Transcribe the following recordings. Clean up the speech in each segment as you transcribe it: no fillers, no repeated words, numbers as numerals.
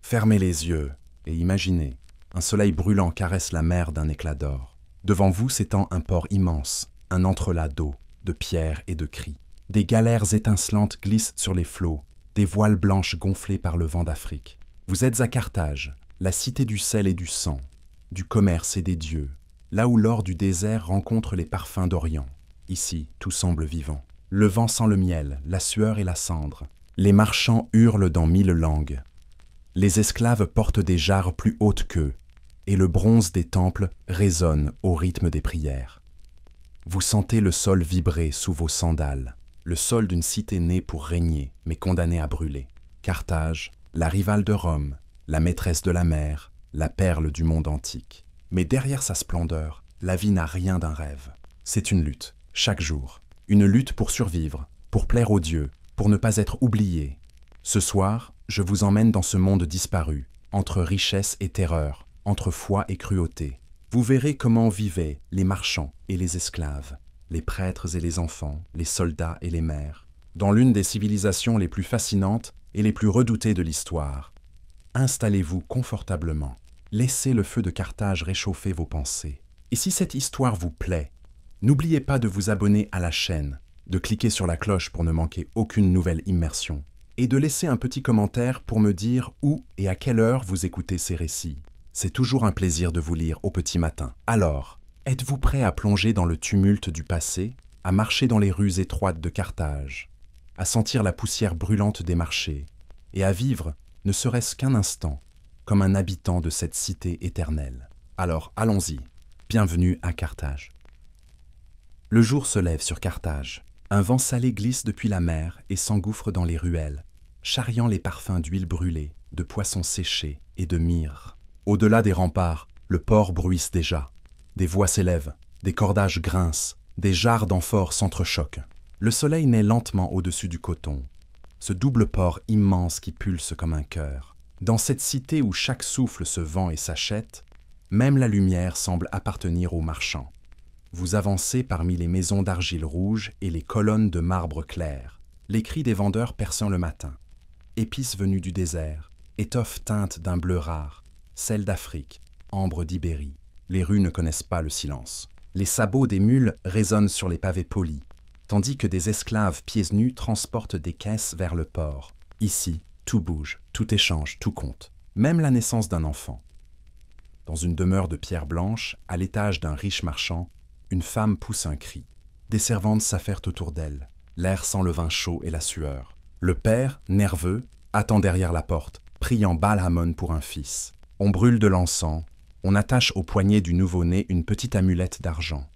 Fermez les yeux et imaginez, un soleil brûlant caresse la mer d'un éclat d'or. Devant vous s'étend un port immense, un entrelac d'eau, de pierres et de cris. Des galères étincelantes glissent sur les flots, des voiles blanches gonflées par le vent d'Afrique. Vous êtes à Carthage, la cité du sel et du sang, du commerce et des dieux, là où l'or du désert rencontre les parfums d'Orient. Ici, tout semble vivant. Le vent sent le miel, la sueur et la cendre. Les marchands hurlent dans 1000 langues. Les esclaves portent des jarres plus hautes qu'eux, et le bronze des temples résonne au rythme des prières. Vous sentez le sol vibrer sous vos sandales, le sol d'une cité née pour régner, mais condamnée à brûler. Carthage, la rivale de Rome, la maîtresse de la mer, la perle du monde antique. Mais derrière sa splendeur, la vie n'a rien d'un rêve. C'est une lutte, chaque jour. Une lutte pour survivre, pour plaire aux dieux, pour ne pas être oublié. Ce soir, je vous emmène dans ce monde disparu, entre richesse et terreur, entre foi et cruauté. Vous verrez comment vivaient les marchands et les esclaves, les prêtres et les enfants, les soldats et les mères, dans l'une des civilisations les plus fascinantes et les plus redoutées de l'histoire. Installez-vous confortablement. Laissez le feu de Carthage réchauffer vos pensées. Et si cette histoire vous plaît, n'oubliez pas de vous abonner à la chaîne, de cliquer sur la cloche pour ne manquer aucune nouvelle immersion, et de laisser un petit commentaire pour me dire où et à quelle heure vous écoutez ces récits. C'est toujours un plaisir de vous lire au petit matin. Alors, êtes-vous prêt à plonger dans le tumulte du passé, à marcher dans les rues étroites de Carthage, à sentir la poussière brûlante des marchés, et à vivre, ne serait-ce qu'un instant, comme un habitant de cette cité éternelle? Alors, allons-y. Bienvenue à Carthage. Le jour se lève sur Carthage. Un vent salé glisse depuis la mer et s'engouffre dans les ruelles, charriant les parfums d'huile brûlée, de poissons séchés et de myrrhe. Au-delà des remparts, le port bruisse déjà. Des voix s'élèvent, des cordages grincent, des jarres d'amphores s'entrechoquent. Le soleil naît lentement au-dessus du coton, ce double port immense qui pulse comme un cœur. Dans cette cité où chaque souffle se vend et s'achète, même la lumière semble appartenir aux marchands. Vous avancez parmi les maisons d'argile rouge et les colonnes de marbre clair, les cris des vendeurs perçant le matin. Épices venues du désert, étoffes teintes d'un bleu rare, sel d'Afrique, ambre d'Ibérie. Les rues ne connaissent pas le silence. Les sabots des mules résonnent sur les pavés polis, tandis que des esclaves pieds nus transportent des caisses vers le port. Ici, tout bouge, tout échange, tout compte, même la naissance d'un enfant. Dans une demeure de pierre blanche, à l'étage d'un riche marchand, une femme pousse un cri. Des servantes s'affairent autour d'elle. L'air sent le vin chaud et la sueur. Le père, nerveux, attend derrière la porte, priant Baal-Hamon pour un fils. On brûle de l'encens, on attache au poignet du nouveau-né une petite amulette d'argent.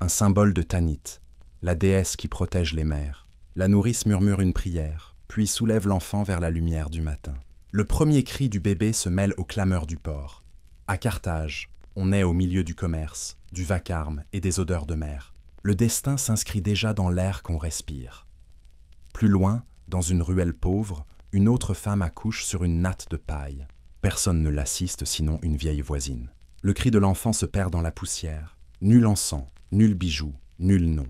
Un symbole de Tanit, la déesse qui protège les mères. La nourrice murmure une prière, puis soulève l'enfant vers la lumière du matin. Le premier cri du bébé se mêle aux clameurs du port. À Carthage, on est au milieu du commerce, du vacarme et des odeurs de mer. Le destin s'inscrit déjà dans l'air qu'on respire. Plus loin, dans une ruelle pauvre, une autre femme accouche sur une natte de paille. Personne ne l'assiste sinon une vieille voisine. Le cri de l'enfant se perd dans la poussière. Nul encens, nul bijou, nul nom.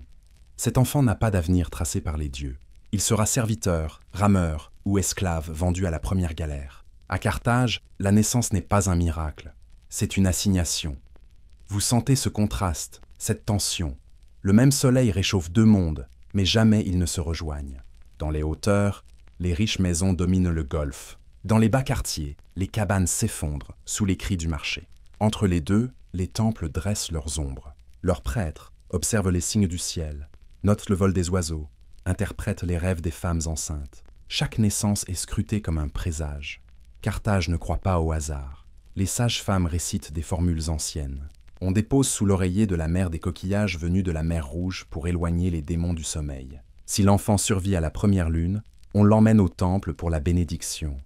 Cet enfant n'a pas d'avenir tracé par les dieux. Il sera serviteur, rameur ou esclave vendu à la première galère. À Carthage, la naissance n'est pas un miracle. C'est une assignation. Vous sentez ce contraste, cette tension. Le même soleil réchauffe deux mondes, mais jamais ils ne se rejoignent. Dans les hauteurs, les riches maisons dominent le golfe. Dans les bas quartiers, les cabanes s'effondrent sous les cris du marché. Entre les deux, les temples dressent leurs ombres. Leurs prêtres observent les signes du ciel, notent le vol des oiseaux, interprètent les rêves des femmes enceintes. Chaque naissance est scrutée comme un présage. Carthage ne croit pas au hasard. Les sages-femmes récitent des formules anciennes. On dépose sous l'oreiller de la mer des coquillages venus de la mer Rouge pour éloigner les démons du sommeil. Si l'enfant survit à la première lune, on l'emmène au temple pour la bénédiction.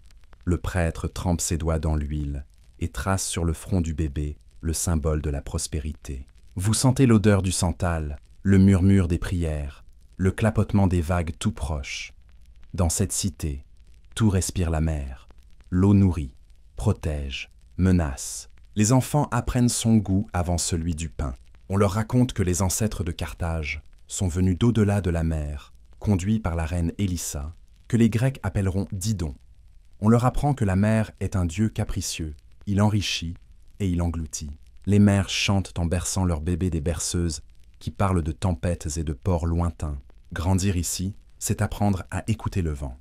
Le prêtre trempe ses doigts dans l'huile et trace sur le front du bébé le symbole de la prospérité. Vous sentez l'odeur du santal, le murmure des prières, le clapotement des vagues tout proches. Dans cette cité, tout respire la mer. L'eau nourrit, protège, menace. Les enfants apprennent son goût avant celui du pain. On leur raconte que les ancêtres de Carthage sont venus d'au-delà de la mer, conduits par la reine Élissa, que les Grecs appelleront Didon. On leur apprend que la mer est un dieu capricieux. Il enrichit et il engloutit. Les mères chantent en berçant leurs bébés des berceuses qui parlent de tempêtes et de ports lointains. Grandir ici, c'est apprendre à écouter le vent.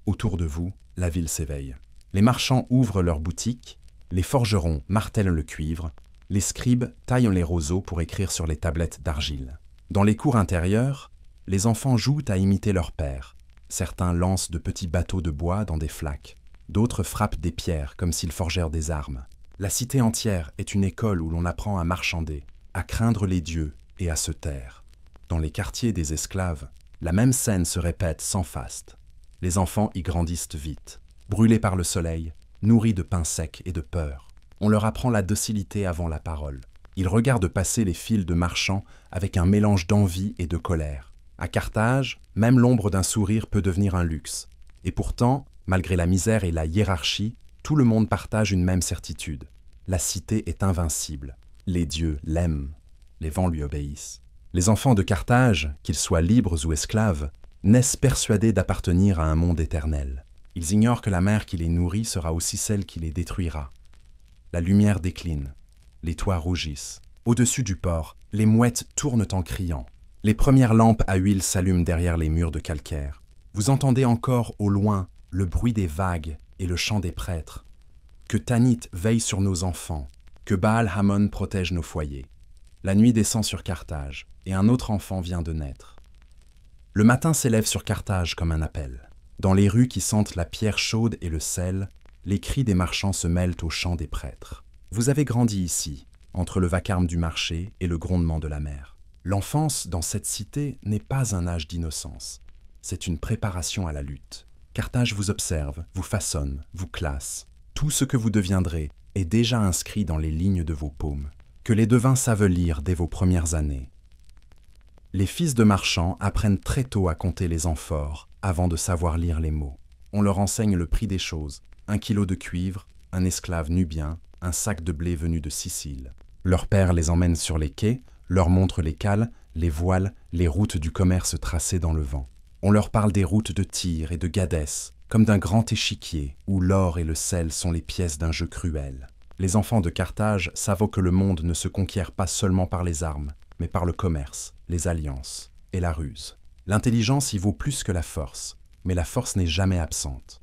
Autour de vous, la ville s'éveille. Les marchands ouvrent leurs boutiques, les forgerons martèlent le cuivre, les scribes taillent les roseaux pour écrire sur les tablettes d'argile. Dans les cours intérieures, les enfants jouent à imiter leur père. Certains lancent de petits bateaux de bois dans des flaques. D'autres frappent des pierres comme s'ils forgèrent des armes. La cité entière est une école où l'on apprend à marchander, à craindre les dieux et à se taire. Dans les quartiers des esclaves, la même scène se répète sans faste. Les enfants y grandissent vite, brûlés par le soleil, nourris de pain sec et de peur. On leur apprend la docilité avant la parole. Ils regardent passer les files de marchands avec un mélange d'envie et de colère. À Carthage, même l'ombre d'un sourire peut devenir un luxe. Et pourtant, malgré la misère et la hiérarchie, tout le monde partage une même certitude. La cité est invincible. Les dieux l'aiment. Les vents lui obéissent. Les enfants de Carthage, qu'ils soient libres ou esclaves, naissent persuadés d'appartenir à un monde éternel. Ils ignorent que la mer qui les nourrit sera aussi celle qui les détruira. La lumière décline. Les toits rougissent. Au-dessus du port, les mouettes tournent en criant. Les premières lampes à huile s'allument derrière les murs de calcaire. Vous entendez encore au loin le bruit des vagues et le chant des prêtres. Que Tanit veille sur nos enfants, que Baal-Hamon protège nos foyers. La nuit descend sur Carthage, et un autre enfant vient de naître. Le matin s'élève sur Carthage comme un appel. Dans les rues qui sentent la pierre chaude et le sel, les cris des marchands se mêlent au chant des prêtres. Vous avez grandi ici, entre le vacarme du marché et le grondement de la mer. L'enfance dans cette cité n'est pas un âge d'innocence. C'est une préparation à la lutte. Carthage vous observe, vous façonne, vous classe. Tout ce que vous deviendrez est déjà inscrit dans les lignes de vos paumes, que les devins savent lire dès vos premières années. Les fils de marchands apprennent très tôt à compter les amphores avant de savoir lire les mots. On leur enseigne le prix des choses, 1 kilo de cuivre, un esclave nubien, un sac de blé venu de Sicile. Leur père les emmène sur les quais, leur montre les cales, les voiles, les routes du commerce tracées dans le vent. On leur parle des routes de Tyr et de Gadès, comme d'un grand échiquier où l'or et le sel sont les pièces d'un jeu cruel. Les enfants de Carthage savent que le monde ne se conquiert pas seulement par les armes, mais par le commerce, les alliances et la ruse. L'intelligence y vaut plus que la force, mais la force n'est jamais absente.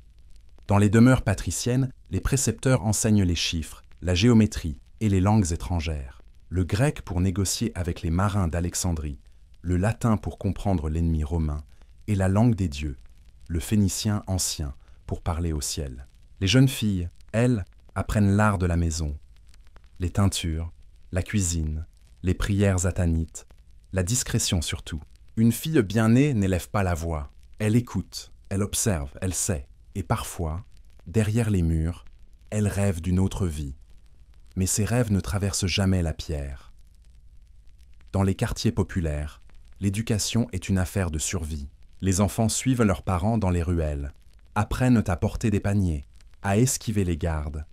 Dans les demeures patriciennes, les précepteurs enseignent les chiffres, la géométrie et les langues étrangères. Le grec pour négocier avec les marins d'Alexandrie, le latin pour comprendre l'ennemi romain, et la langue des dieux, le phénicien ancien, pour parler au ciel. Les jeunes filles, elles, apprennent l'art de la maison, les teintures, la cuisine, les prières atanites, la discrétion surtout. Une fille bien née n'élève pas la voix, elle écoute, elle observe, elle sait, et parfois, derrière les murs, elle rêve d'une autre vie. Mais ces rêves ne traversent jamais la pierre. Dans les quartiers populaires, l'éducation est une affaire de survie. Les enfants suivent leurs parents dans les ruelles, apprennent à porter des paniers, à esquiver les gardes,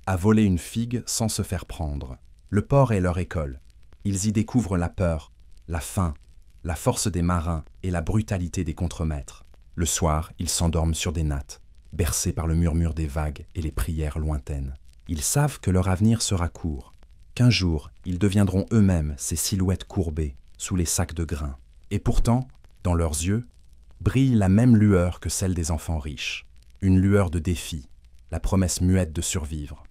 à voler une figue sans se faire prendre. Le port est leur école. Ils y découvrent la peur, la faim, la force des marins et la brutalité des contremaîtres. Le soir, ils s'endorment sur des nattes, bercés par le murmure des vagues et les prières lointaines. Ils savent que leur avenir sera court, qu'un jour, ils deviendront eux-mêmes ces silhouettes courbées sous les sacs de grains. Et pourtant, dans leurs yeux, brille la même lueur que celle des enfants riches, une lueur de défi, la promesse muette de survivre.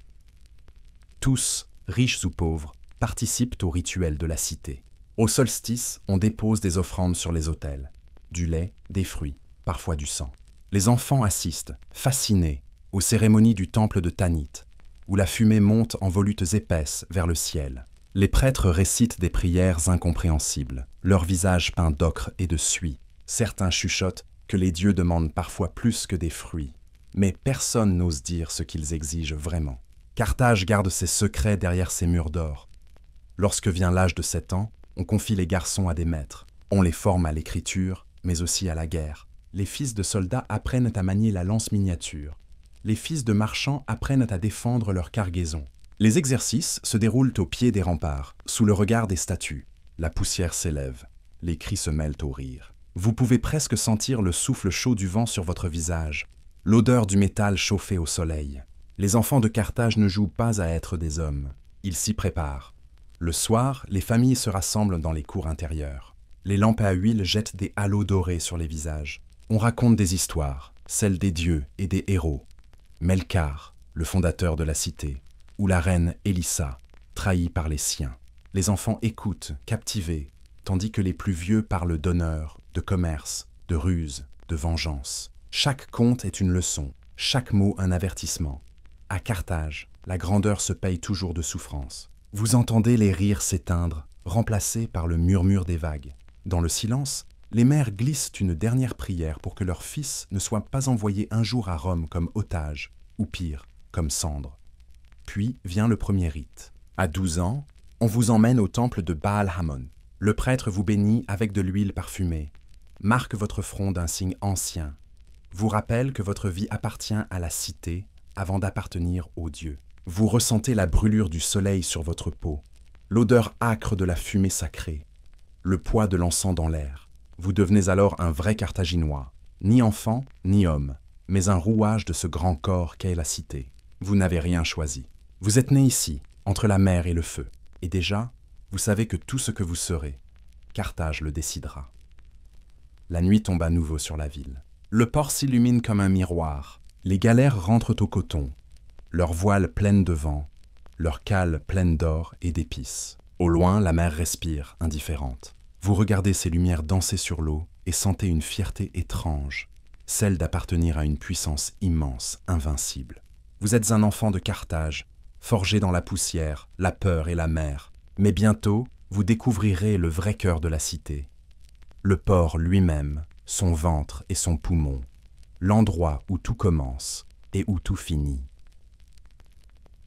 Tous, riches ou pauvres, participent au rituel de la cité. Au solstice, on dépose des offrandes sur les autels, du lait, des fruits, parfois du sang. Les enfants assistent, fascinés, aux cérémonies du temple de Tanit, où la fumée monte en volutes épaisses vers le ciel. Les prêtres récitent des prières incompréhensibles, leurs visages peints d'ocre et de suie. Certains chuchotent que les dieux demandent parfois plus que des fruits, mais personne n'ose dire ce qu'ils exigent vraiment. Carthage garde ses secrets derrière ses murs d'or. Lorsque vient l'âge de 7 ans, on confie les garçons à des maîtres. On les forme à l'écriture, mais aussi à la guerre. Les fils de soldats apprennent à manier la lance miniature. Les fils de marchands apprennent à défendre leur cargaison. Les exercices se déroulent au pied des remparts, sous le regard des statues. La poussière s'élève, les cris se mêlent aux rires. Vous pouvez presque sentir le souffle chaud du vent sur votre visage. l'odeur du métal chauffé au soleil. Les enfants de Carthage ne jouent pas à être des hommes, ils s'y préparent. Le soir, les familles se rassemblent dans les cours intérieures. Les lampes à huile jettent des halos dorés sur les visages. On raconte des histoires, celles des dieux et des héros. Melkar, le fondateur de la cité, ou la reine Élissa, trahie par les siens. Les enfants écoutent, captivés, tandis que les plus vieux parlent d'honneur, de commerce, de ruse, de vengeance. Chaque conte est une leçon, chaque mot un avertissement. À Carthage, la grandeur se paye toujours de souffrance. Vous entendez les rires s'éteindre, remplacés par le murmure des vagues. Dans le silence, les mères glissent une dernière prière pour que leur fils ne soit pas envoyé un jour à Rome comme otage, ou pire, comme cendre. Puis vient le premier rite. À 12 ans, on vous emmène au temple de Baal Hamon. Le prêtre vous bénit avec de l'huile parfumée, marque votre front d'un signe ancien, vous rappelle que votre vie appartient à la cité avant d'appartenir aux dieux. Vous ressentez la brûlure du soleil sur votre peau, l'odeur âcre de la fumée sacrée, le poids de l'encens dans l'air. Vous devenez alors un vrai Carthaginois, ni enfant, ni homme, mais un rouage de ce grand corps qu'est la cité. Vous n'avez rien choisi. Vous êtes né ici, entre la mer et le feu, et déjà, vous savez que tout ce que vous serez, Carthage le décidera. La nuit tombe à nouveau sur la ville. Le port s'illumine comme un miroir. Les galères rentrent au coton, leurs voiles pleines de vent, leurs cales pleines d'or et d'épices. Au loin, la mer respire, indifférente. Vous regardez ces lumières danser sur l'eau et sentez une fierté étrange, celle d'appartenir à une puissance immense, invincible. Vous êtes un enfant de Carthage, forgé dans la poussière, la peur et la mer. Mais bientôt, vous découvrirez le vrai cœur de la cité. Le port lui-même, son ventre et son poumon, l'endroit où tout commence et où tout finit.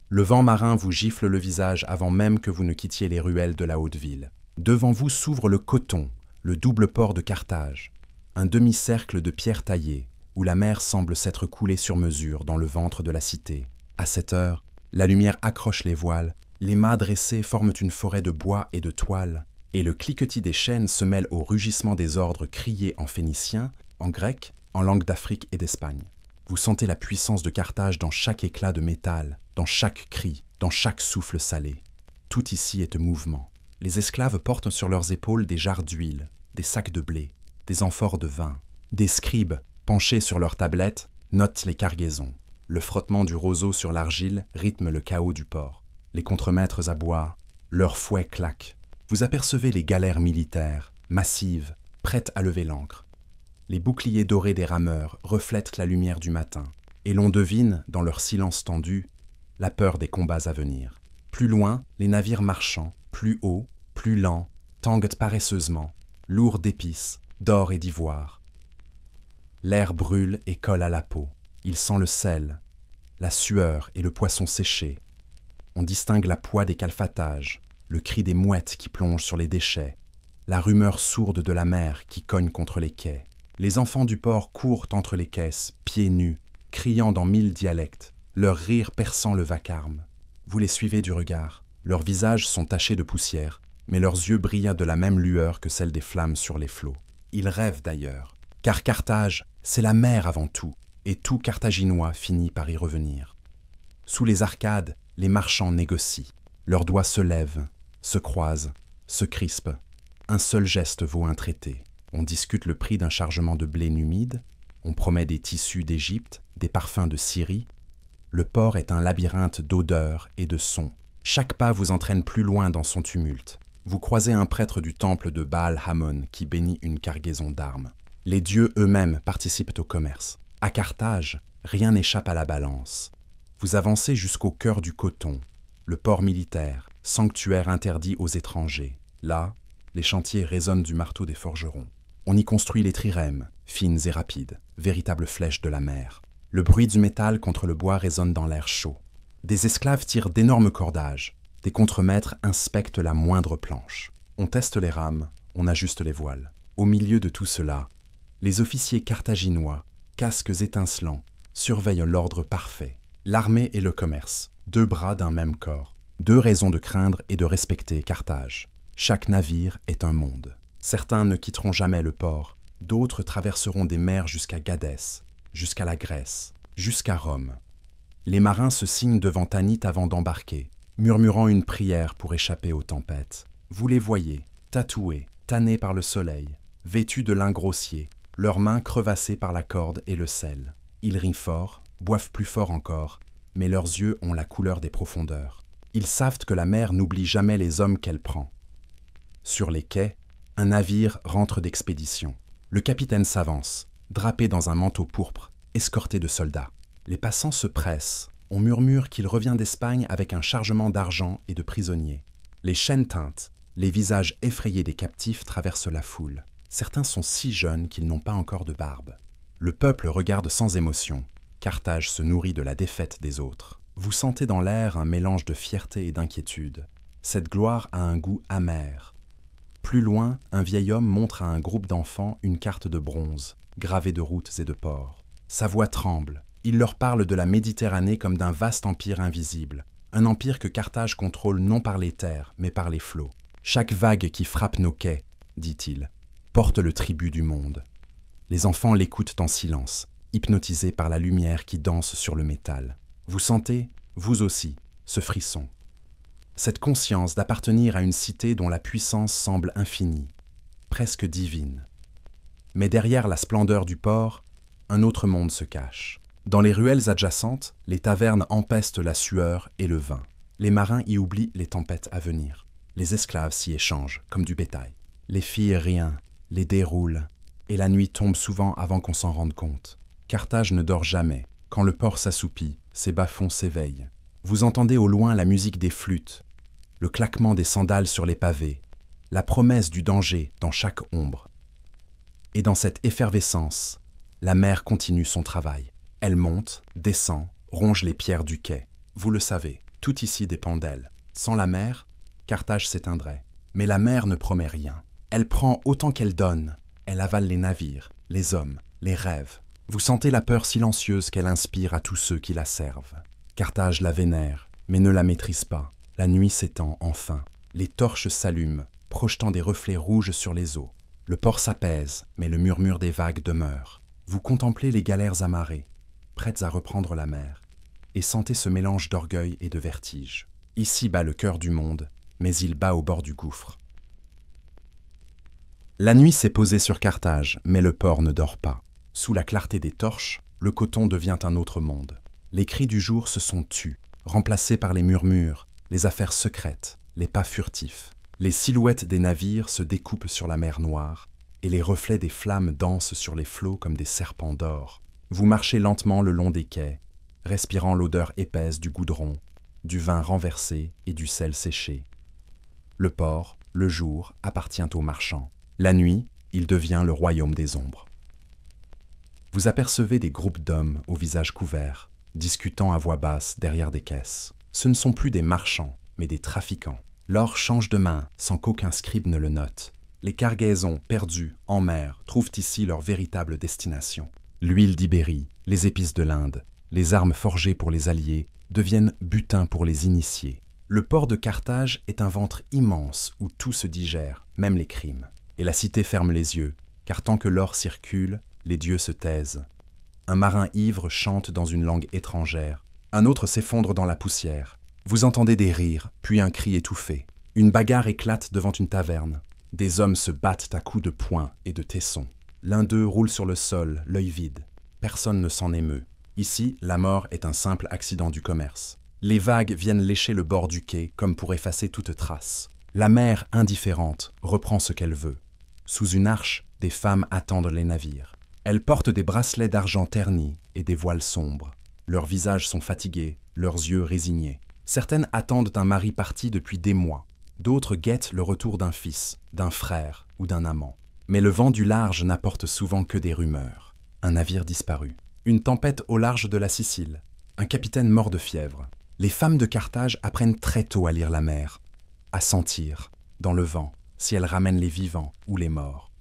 Le vent marin vous gifle le visage avant même que vous ne quittiez les ruelles de la haute ville. Devant vous s'ouvre le Coton, le double port de Carthage, un demi-cercle de pierres taillées, où la mer semble s'être coulée sur mesure dans le ventre de la cité. À cette heure, la lumière accroche les voiles, les mâts dressés forment une forêt de bois et de toile, et le cliquetis des chaînes se mêle au rugissement des ordres criés en phénicien, en grec, en langue d'Afrique et d'Espagne. Vous sentez la puissance de Carthage dans chaque éclat de métal, dans chaque cri, dans chaque souffle salé. Tout ici est mouvement. Les esclaves portent sur leurs épaules des jarres d'huile, des sacs de blé, des amphores de vin. Des scribes, penchés sur leurs tablettes, notent les cargaisons. Le frottement du roseau sur l'argile rythme le chaos du port. Les contremaîtres aboient, leurs fouets claquent. Vous apercevez les galères militaires, massives, prêtes à lever l'ancre. Les boucliers dorés des rameurs reflètent la lumière du matin, et l'on devine, dans leur silence tendu, la peur des combats à venir. Plus loin, les navires marchands, plus hauts, plus lents, tanguent paresseusement, lourds d'épices, d'or et d'ivoire. L'air brûle et colle à la peau. Il sent le sel, la sueur et le poisson séché. On distingue la poix des calfatages, le cri des mouettes qui plongent sur les déchets, la rumeur sourde de la mer qui cogne contre les quais. Les enfants du port courent entre les caisses, pieds nus, criant dans 1000 dialectes, leur rire perçant le vacarme. Vous les suivez du regard. Leurs visages sont tachés de poussière, mais leurs yeux brillent de la même lueur que celle des flammes sur les flots. Ils rêvent d'ailleurs, car Carthage, c'est la mer avant tout, et tout Carthaginois finit par y revenir. Sous les arcades, les marchands négocient. Leurs doigts se lèvent, se croisent, se crispent. Un seul geste vaut un traité. On discute le prix d'un chargement de blé numide, on promet des tissus d'Égypte, des parfums de Syrie. Le port est un labyrinthe d'odeurs et de sons. Chaque pas vous entraîne plus loin dans son tumulte. Vous croisez un prêtre du temple de Baal Hamon qui bénit une cargaison d'armes. Les dieux eux-mêmes participent au commerce. À Carthage, rien n'échappe à la balance. Vous avancez jusqu'au cœur du Coton, le port militaire, sanctuaire interdit aux étrangers. Là, les chantiers résonnent du marteau des forgerons. On y construit les trirèmes, fines et rapides, véritables flèches de la mer. Le bruit du métal contre le bois résonne dans l'air chaud. Des esclaves tirent d'énormes cordages. Des contremaîtres inspectent la moindre planche. On teste les rames, on ajuste les voiles. Au milieu de tout cela, les officiers carthaginois, casques étincelants, surveillent l'ordre parfait. L'armée et le commerce, deux bras d'un même corps. Deux raisons de craindre et de respecter Carthage. Chaque navire est un monde. Certains ne quitteront jamais le port, d'autres traverseront des mers jusqu'à Gadès. jusqu'à la Grèce, jusqu'à Rome. Les marins se signent devant Tanit avant d'embarquer, murmurant une prière pour échapper aux tempêtes. Vous les voyez, tatoués, tannés par le soleil, vêtus de lin grossier, leurs mains crevassées par la corde et le sel. Ils rient fort, boivent plus fort encore, mais leurs yeux ont la couleur des profondeurs. Ils savent que la mer n'oublie jamais les hommes qu'elle prend. Sur les quais, un navire rentre d'expédition. Le capitaine s'avance, drapé dans un manteau pourpre, escorté de soldats. Les passants se pressent. On murmure qu'il revient d'Espagne avec un chargement d'argent et de prisonniers. Les chaînes tintent. Les visages effrayés des captifs traversent la foule. Certains sont si jeunes qu'ils n'ont pas encore de barbe. Le peuple regarde sans émotion. Carthage se nourrit de la défaite des autres. Vous sentez dans l'air un mélange de fierté et d'inquiétude. Cette gloire a un goût amer. Plus loin, un vieil homme montre à un groupe d'enfants une carte de bronze, gravée de routes et de ports. Sa voix tremble. Il leur parle de la Méditerranée comme d'un vaste empire invisible. Un empire que Carthage contrôle non par les terres, mais par les flots. Chaque vague qui frappe nos quais, dit-il, porte le tribut du monde. Les enfants l'écoutent en silence, hypnotisés par la lumière qui danse sur le métal. Vous sentez, vous aussi, ce frisson. Cette conscience d'appartenir à une cité dont la puissance semble infinie, presque divine. Mais derrière la splendeur du port, un autre monde se cache. Dans les ruelles adjacentes, les tavernes empestent la sueur et le vin. Les marins y oublient les tempêtes à venir. Les esclaves s'y échangent, comme du bétail. Les filles rien, les déroulent, et la nuit tombe souvent avant qu'on s'en rende compte. Carthage ne dort jamais. Quand le port s'assoupit, ses bas-fonds s'éveillent. Vous entendez au loin la musique des flûtes, le claquement des sandales sur les pavés, la promesse du danger dans chaque ombre. Et dans cette effervescence, la mer continue son travail. Elle monte, descend, ronge les pierres du quai. Vous le savez, tout ici dépend d'elle. Sans la mer, Carthage s'éteindrait. Mais la mer ne promet rien. Elle prend autant qu'elle donne. Elle avale les navires, les hommes, les rêves. Vous sentez la peur silencieuse qu'elle inspire à tous ceux qui la servent. Carthage la vénère, mais ne la maîtrise pas. La nuit s'étend enfin. Les torches s'allument, projetant des reflets rouges sur les eaux. Le port s'apaise, mais le murmure des vagues demeure. Vous contemplez les galères amarrées, prêtes à reprendre la mer, et sentez ce mélange d'orgueil et de vertige. Ici bat le cœur du monde, mais il bat au bord du gouffre. La nuit s'est posée sur Carthage, mais le port ne dort pas. Sous la clarté des torches, le coton devient un autre monde. Les cris du jour se sont tus, remplacés par les murmures, les affaires secrètes, les pas furtifs. Les silhouettes des navires se découpent sur la mer Noire, et les reflets des flammes dansent sur les flots comme des serpents d'or. Vous marchez lentement le long des quais, respirant l'odeur épaisse du goudron, du vin renversé et du sel séché. Le port, le jour, appartient aux marchands. La nuit, il devient le royaume des ombres. Vous apercevez des groupes d'hommes au visage couvert, discutant à voix basse derrière des caisses. Ce ne sont plus des marchands, mais des trafiquants. L'or change de main sans qu'aucun scribe ne le note. Les cargaisons perdues en mer trouvent ici leur véritable destination. L'huile d'Ibérie, les épices de l'Inde, les armes forgées pour les alliés deviennent butin pour les initiés. Le port de Carthage est un ventre immense où tout se digère, même les crimes. Et la cité ferme les yeux, car tant que l'or circule, les dieux se taisent. Un marin ivre chante dans une langue étrangère. Un autre s'effondre dans la poussière. Vous entendez des rires, puis un cri étouffé. Une bagarre éclate devant une taverne. Des hommes se battent à coups de poing et de tessons. L'un d'eux roule sur le sol, l'œil vide. Personne ne s'en émeut. Ici, la mort est un simple accident du commerce. Les vagues viennent lécher le bord du quai comme pour effacer toute trace. La mer, indifférente, reprend ce qu'elle veut. Sous une arche, des femmes attendent les navires. Elles portent des bracelets d'argent ternis et des voiles sombres. Leurs visages sont fatigués, leurs yeux résignés. Certaines attendent un mari parti depuis des mois. D'autres guettent le retour d'un fils, d'un frère ou d'un amant. Mais le vent du large n'apporte souvent que des rumeurs. Un navire disparu. Une tempête au large de la Sicile. Un capitaine mort de fièvre. Les femmes de Carthage apprennent très tôt à lire la mer, à sentir, dans le vent, si elle ramène les vivants ou les morts.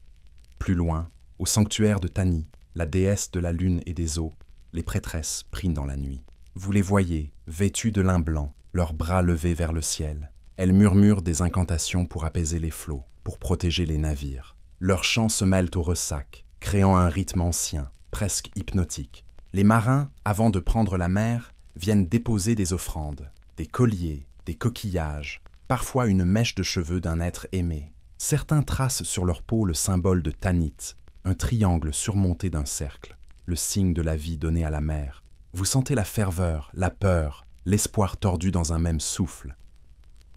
Plus loin, au sanctuaire de Tani, la déesse de la lune et des eaux, les prêtresses prient dans la nuit. Vous les voyez, vêtues de lin blanc, leurs bras levés vers le ciel. Elles murmurent des incantations pour apaiser les flots, pour protéger les navires. Leurs chants se mêlent au ressac, créant un rythme ancien. presque hypnotique. Les marins, avant de prendre la mer, viennent déposer des offrandes, des colliers, des coquillages, parfois une mèche de cheveux d'un être aimé. Certains tracent sur leur peau le symbole de Tanit, un triangle surmonté d'un cercle, le signe de la vie donnée à la mer. Vous sentez la ferveur, la peur, l'espoir tordu dans un même souffle.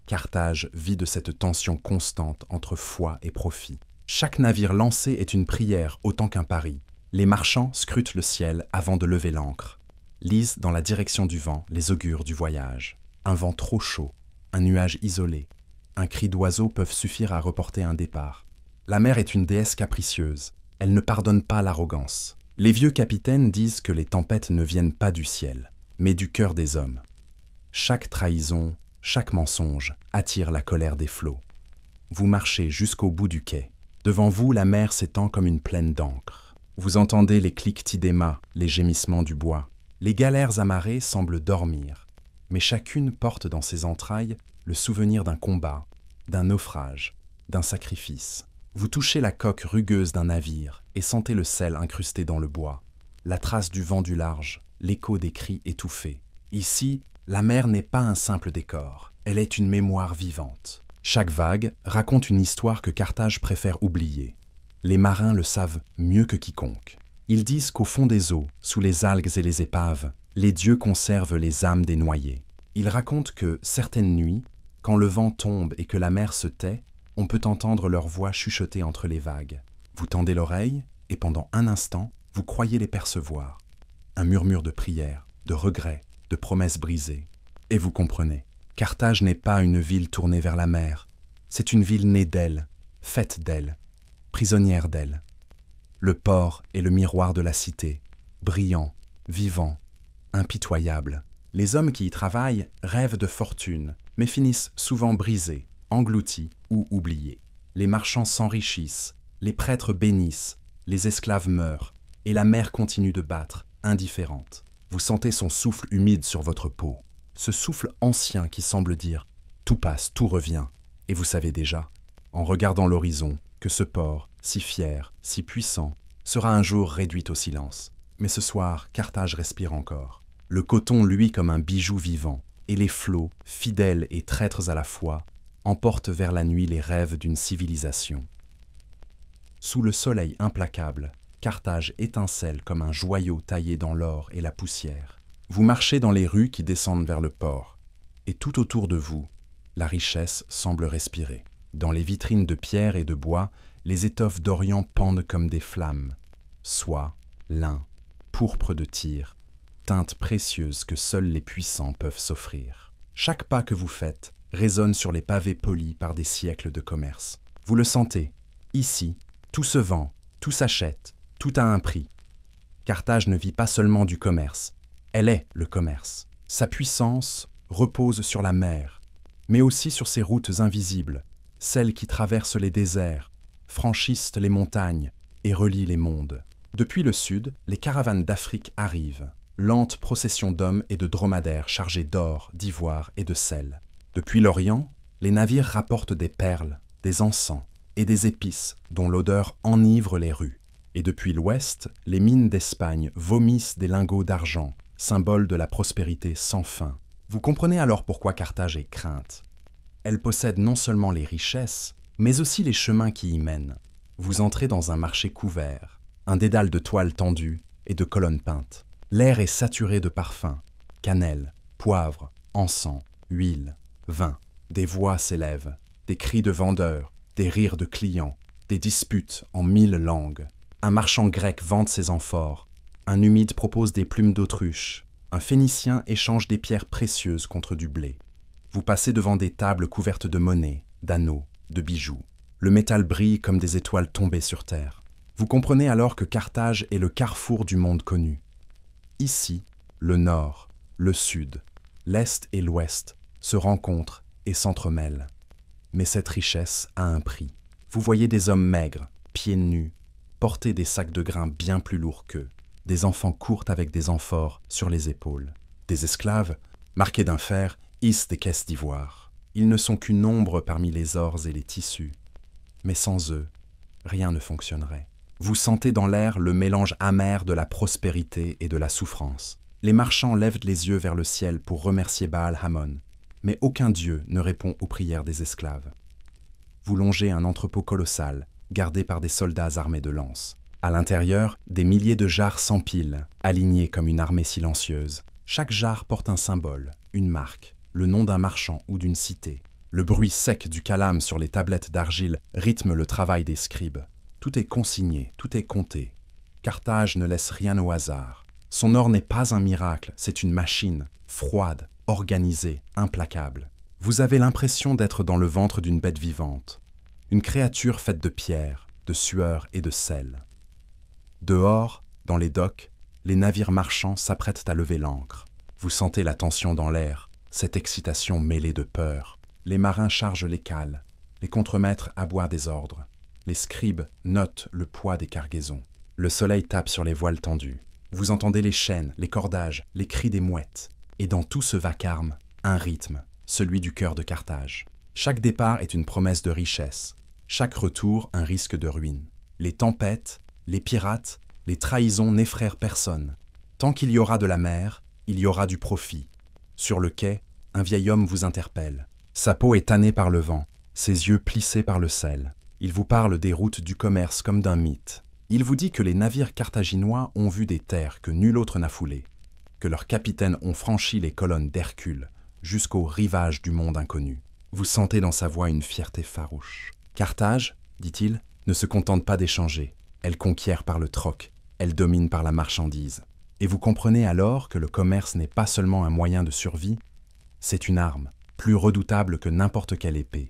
Carthage vit de cette tension constante entre foi et profit. Chaque navire lancé est une prière autant qu'un pari. Les marchands scrutent le ciel avant de lever l'ancre, lisent dans la direction du vent les augures du voyage. Un vent trop chaud, un nuage isolé, un cri d'oiseau peuvent suffire à reporter un départ. La mer est une déesse capricieuse, elle ne pardonne pas l'arrogance. Les vieux capitaines disent que les tempêtes ne viennent pas du ciel, mais du cœur des hommes. Chaque trahison, chaque mensonge attire la colère des flots. Vous marchez jusqu'au bout du quai. Devant vous, la mer s'étend comme une plaine d'encre. Vous entendez les cliquetis des mâts, les gémissements du bois. Les galères amarrées semblent dormir, mais chacune porte dans ses entrailles le souvenir d'un combat, d'un naufrage, d'un sacrifice. Vous touchez la coque rugueuse d'un navire et sentez le sel incrusté dans le bois, la trace du vent du large, l'écho des cris étouffés. Ici, la mer n'est pas un simple décor, elle est une mémoire vivante. Chaque vague raconte une histoire que Carthage préfère oublier. Les marins le savent mieux que quiconque. Ils disent qu'au fond des eaux, sous les algues et les épaves, les dieux conservent les âmes des noyés. Ils racontent que, certaines nuits, quand le vent tombe et que la mer se tait, on peut entendre leur voix chuchoter entre les vagues. Vous tendez l'oreille, et pendant un instant, vous croyez les percevoir. Un murmure de prières, de regrets, de promesses brisées. Et vous comprenez, Carthage n'est pas une ville tournée vers la mer. C'est une ville née d'elle, faite d'elle, prisonnière d'elle. Le port est le miroir de la cité, brillant, vivant, impitoyable. Les hommes qui y travaillent rêvent de fortune, mais finissent souvent brisés, engloutis ou oubliés. Les marchands s'enrichissent, les prêtres bénissent, les esclaves meurent, et la mer continue de battre, indifférente. Vous sentez son souffle humide sur votre peau, ce souffle ancien qui semble dire « tout passe, tout revient ». Et vous savez déjà, en regardant l'horizon, que ce port, si fier, si puissant, sera un jour réduit au silence. Mais ce soir, Carthage respire encore. Le coton luit comme un bijou vivant, et les flots, fidèles et traîtres à la fois, emportent vers la nuit les rêves d'une civilisation. Sous le soleil implacable, Carthage étincelle comme un joyau taillé dans l'or et la poussière. Vous marchez dans les rues qui descendent vers le port, et tout autour de vous, la richesse semble respirer. Dans les vitrines de pierre et de bois, les étoffes d'Orient pendent comme des flammes. Soie, lin, pourpre de Tyr, teintes précieuses que seuls les puissants peuvent s'offrir. Chaque pas que vous faites résonne sur les pavés polis par des siècles de commerce. Vous le sentez, ici, tout se vend, tout s'achète, tout a un prix. Carthage ne vit pas seulement du commerce, elle est le commerce. Sa puissance repose sur la mer, mais aussi sur ses routes invisibles, celles qui traversent les déserts, franchissent les montagnes et relient les mondes. Depuis le sud, les caravanes d'Afrique arrivent, lentes processions d'hommes et de dromadaires chargés d'or, d'ivoire et de sel. Depuis l'Orient, les navires rapportent des perles, des encens et des épices dont l'odeur enivre les rues. Et depuis l'Ouest, les mines d'Espagne vomissent des lingots d'argent, symbole de la prospérité sans fin. Vous comprenez alors pourquoi Carthage est crainte. Elle possède non seulement les richesses, mais aussi les chemins qui y mènent. Vous entrez dans un marché couvert, un dédale de toiles tendues et de colonnes peintes. L'air est saturé de parfums, cannelle, poivre, encens, huile, vin. Des voix s'élèvent, des cris de vendeurs, des rires de clients, des disputes en 1000 langues. Un marchand grec vante ses amphores, un humide propose des plumes d'autruche, un phénicien échange des pierres précieuses contre du blé. Vous passez devant des tables couvertes de monnaies, d'anneaux, de bijoux. Le métal brille comme des étoiles tombées sur terre. Vous comprenez alors que Carthage est le carrefour du monde connu. Ici, le nord, le sud, l'est et l'ouest se rencontrent et s'entremêlent. Mais cette richesse a un prix. Vous voyez des hommes maigres, pieds nus, porter des sacs de grains bien plus lourds qu'eux. Des enfants courent avec des amphores sur les épaules. Des esclaves, marqués d'un fer, hissent des caisses d'ivoire. Ils ne sont qu'une ombre parmi les ors et les tissus. Mais sans eux, rien ne fonctionnerait. Vous sentez dans l'air le mélange amer de la prospérité et de la souffrance. Les marchands lèvent les yeux vers le ciel pour remercier Baal Hamon, mais aucun dieu ne répond aux prières des esclaves. Vous longez un entrepôt colossal, gardé par des soldats armés de lances. À l'intérieur, des milliers de jarres s'empilent, alignés comme une armée silencieuse. Chaque jarre porte un symbole, une marque, le nom d'un marchand ou d'une cité. Le bruit sec du calame sur les tablettes d'argile rythme le travail des scribes. Tout est consigné, tout est compté. Carthage ne laisse rien au hasard. Son or n'est pas un miracle, c'est une machine, froide, organisée, implacable. Vous avez l'impression d'être dans le ventre d'une bête vivante, une créature faite de pierre, de sueur et de sel. Dehors, dans les docks, les navires marchands s'apprêtent à lever l'ancre. Vous sentez la tension dans l'air, cette excitation mêlée de peur. Les marins chargent les cales, les contremaîtres aboient des ordres. Les scribes notent le poids des cargaisons. Le soleil tape sur les voiles tendues. Vous entendez les chaînes, les cordages, les cris des mouettes. Et dans tout ce vacarme, un rythme, celui du cœur de Carthage. Chaque départ est une promesse de richesse. Chaque retour, un risque de ruine. Les tempêtes, les pirates, les trahisons n'effraient personne. Tant qu'il y aura de la mer, il y aura du profit. Sur le quai, un vieil homme vous interpelle. Sa peau est tannée par le vent, ses yeux plissés par le sel. Il vous parle des routes du commerce comme d'un mythe. Il vous dit que les navires carthaginois ont vu des terres que nul autre n'a foulées, que leurs capitaines ont franchi les colonnes d'Hercule jusqu'aux rivages du monde inconnu. Vous sentez dans sa voix une fierté farouche. Carthage, dit-il, ne se contente pas d'échanger. Elle conquiert par le troc, elle domine par la marchandise. Et vous comprenez alors que le commerce n'est pas seulement un moyen de survie, c'est une arme, plus redoutable que n'importe quelle épée.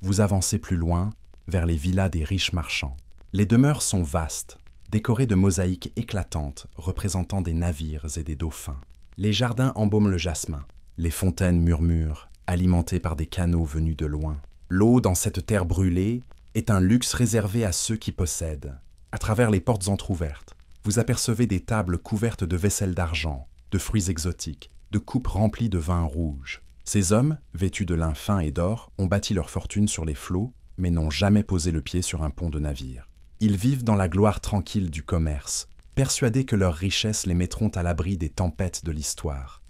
Vous avancez plus loin, vers les villas des riches marchands. Les demeures sont vastes, décorées de mosaïques éclatantes représentant des navires et des dauphins. Les jardins embaument le jasmin, les fontaines murmurent, alimentées par des canaux venus de loin. L'eau dans cette terre brûlée est un luxe réservé à ceux qui possèdent. À travers les portes entr'ouvertes, vous apercevez des tables couvertes de vaisselle d'argent, de fruits exotiques, de coupes remplies de vin rouge. Ces hommes, vêtus de lin fin et d'or, ont bâti leur fortune sur les flots, mais n'ont jamais posé le pied sur un pont de navire. Ils vivent dans la gloire tranquille du commerce, persuadés que leurs richesses les mettront à l'abri des tempêtes de l'histoire.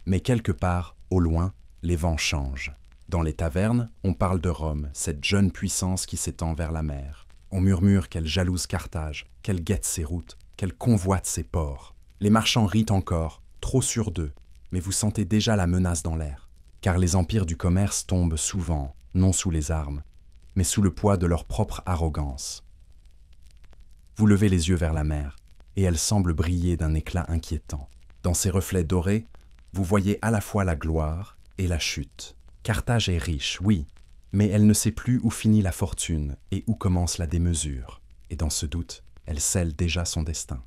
Mais quelque part, au loin, les vents changent. Dans les tavernes, on parle de Rome, cette jeune puissance qui s'étend vers la mer. On murmure qu'elle jalouse Carthage, qu'elle guette ses routes, qu'elle convoite ses ports. Les marchands rient encore, trop sûrs d'eux, mais vous sentez déjà la menace dans l'air. Car les empires du commerce tombent souvent, non sous les armes, mais sous le poids de leur propre arrogance. Vous levez les yeux vers la mer, et elle semble briller d'un éclat inquiétant. Dans ses reflets dorés, vous voyez à la fois la gloire et la chute. Carthage est riche, oui, mais elle ne sait plus où finit la fortune et où commence la démesure. Et dans ce doute, elle scelle déjà son destin.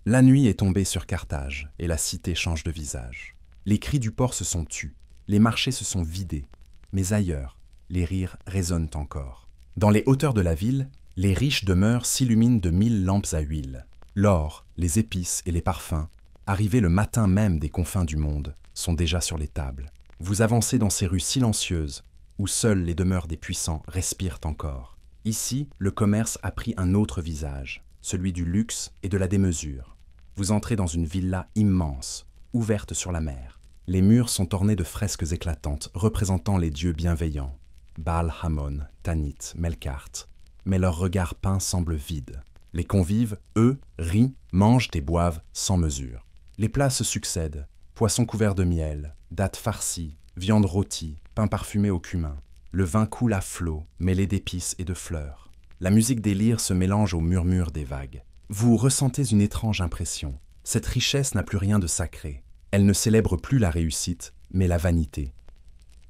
La nuit est tombée sur Carthage, et la cité change de visage. Les cris du port se sont tus, les marchés se sont vidés, mais ailleurs, les rires résonnent encore. Dans les hauteurs de la ville, les riches demeures s'illuminent de 1000 lampes à huile. L'or, les épices et les parfums, arrivés le matin même des confins du monde, sont déjà sur les tables. Vous avancez dans ces rues silencieuses, où seules les demeures des puissants respirent encore. Ici, le commerce a pris un autre visage, celui du luxe et de la démesure. Vous entrez dans une villa immense, ouverte sur la mer. Les murs sont ornés de fresques éclatantes représentant les dieux bienveillants. Baal Hamon, Tanit, Melkart. Mais leur regard peint semble vide. Les convives, eux, rient, mangent et boivent sans mesure. Les plats se succèdent, poissons couverts de miel, dattes farcies, viande rôtie, pain parfumé au cumin. Le vin coule à flots, mêlé d'épices et de fleurs. La musique des lyres se mélange au murmure des vagues. Vous ressentez une étrange impression. Cette richesse n'a plus rien de sacré. Elle ne célèbre plus la réussite, mais la vanité.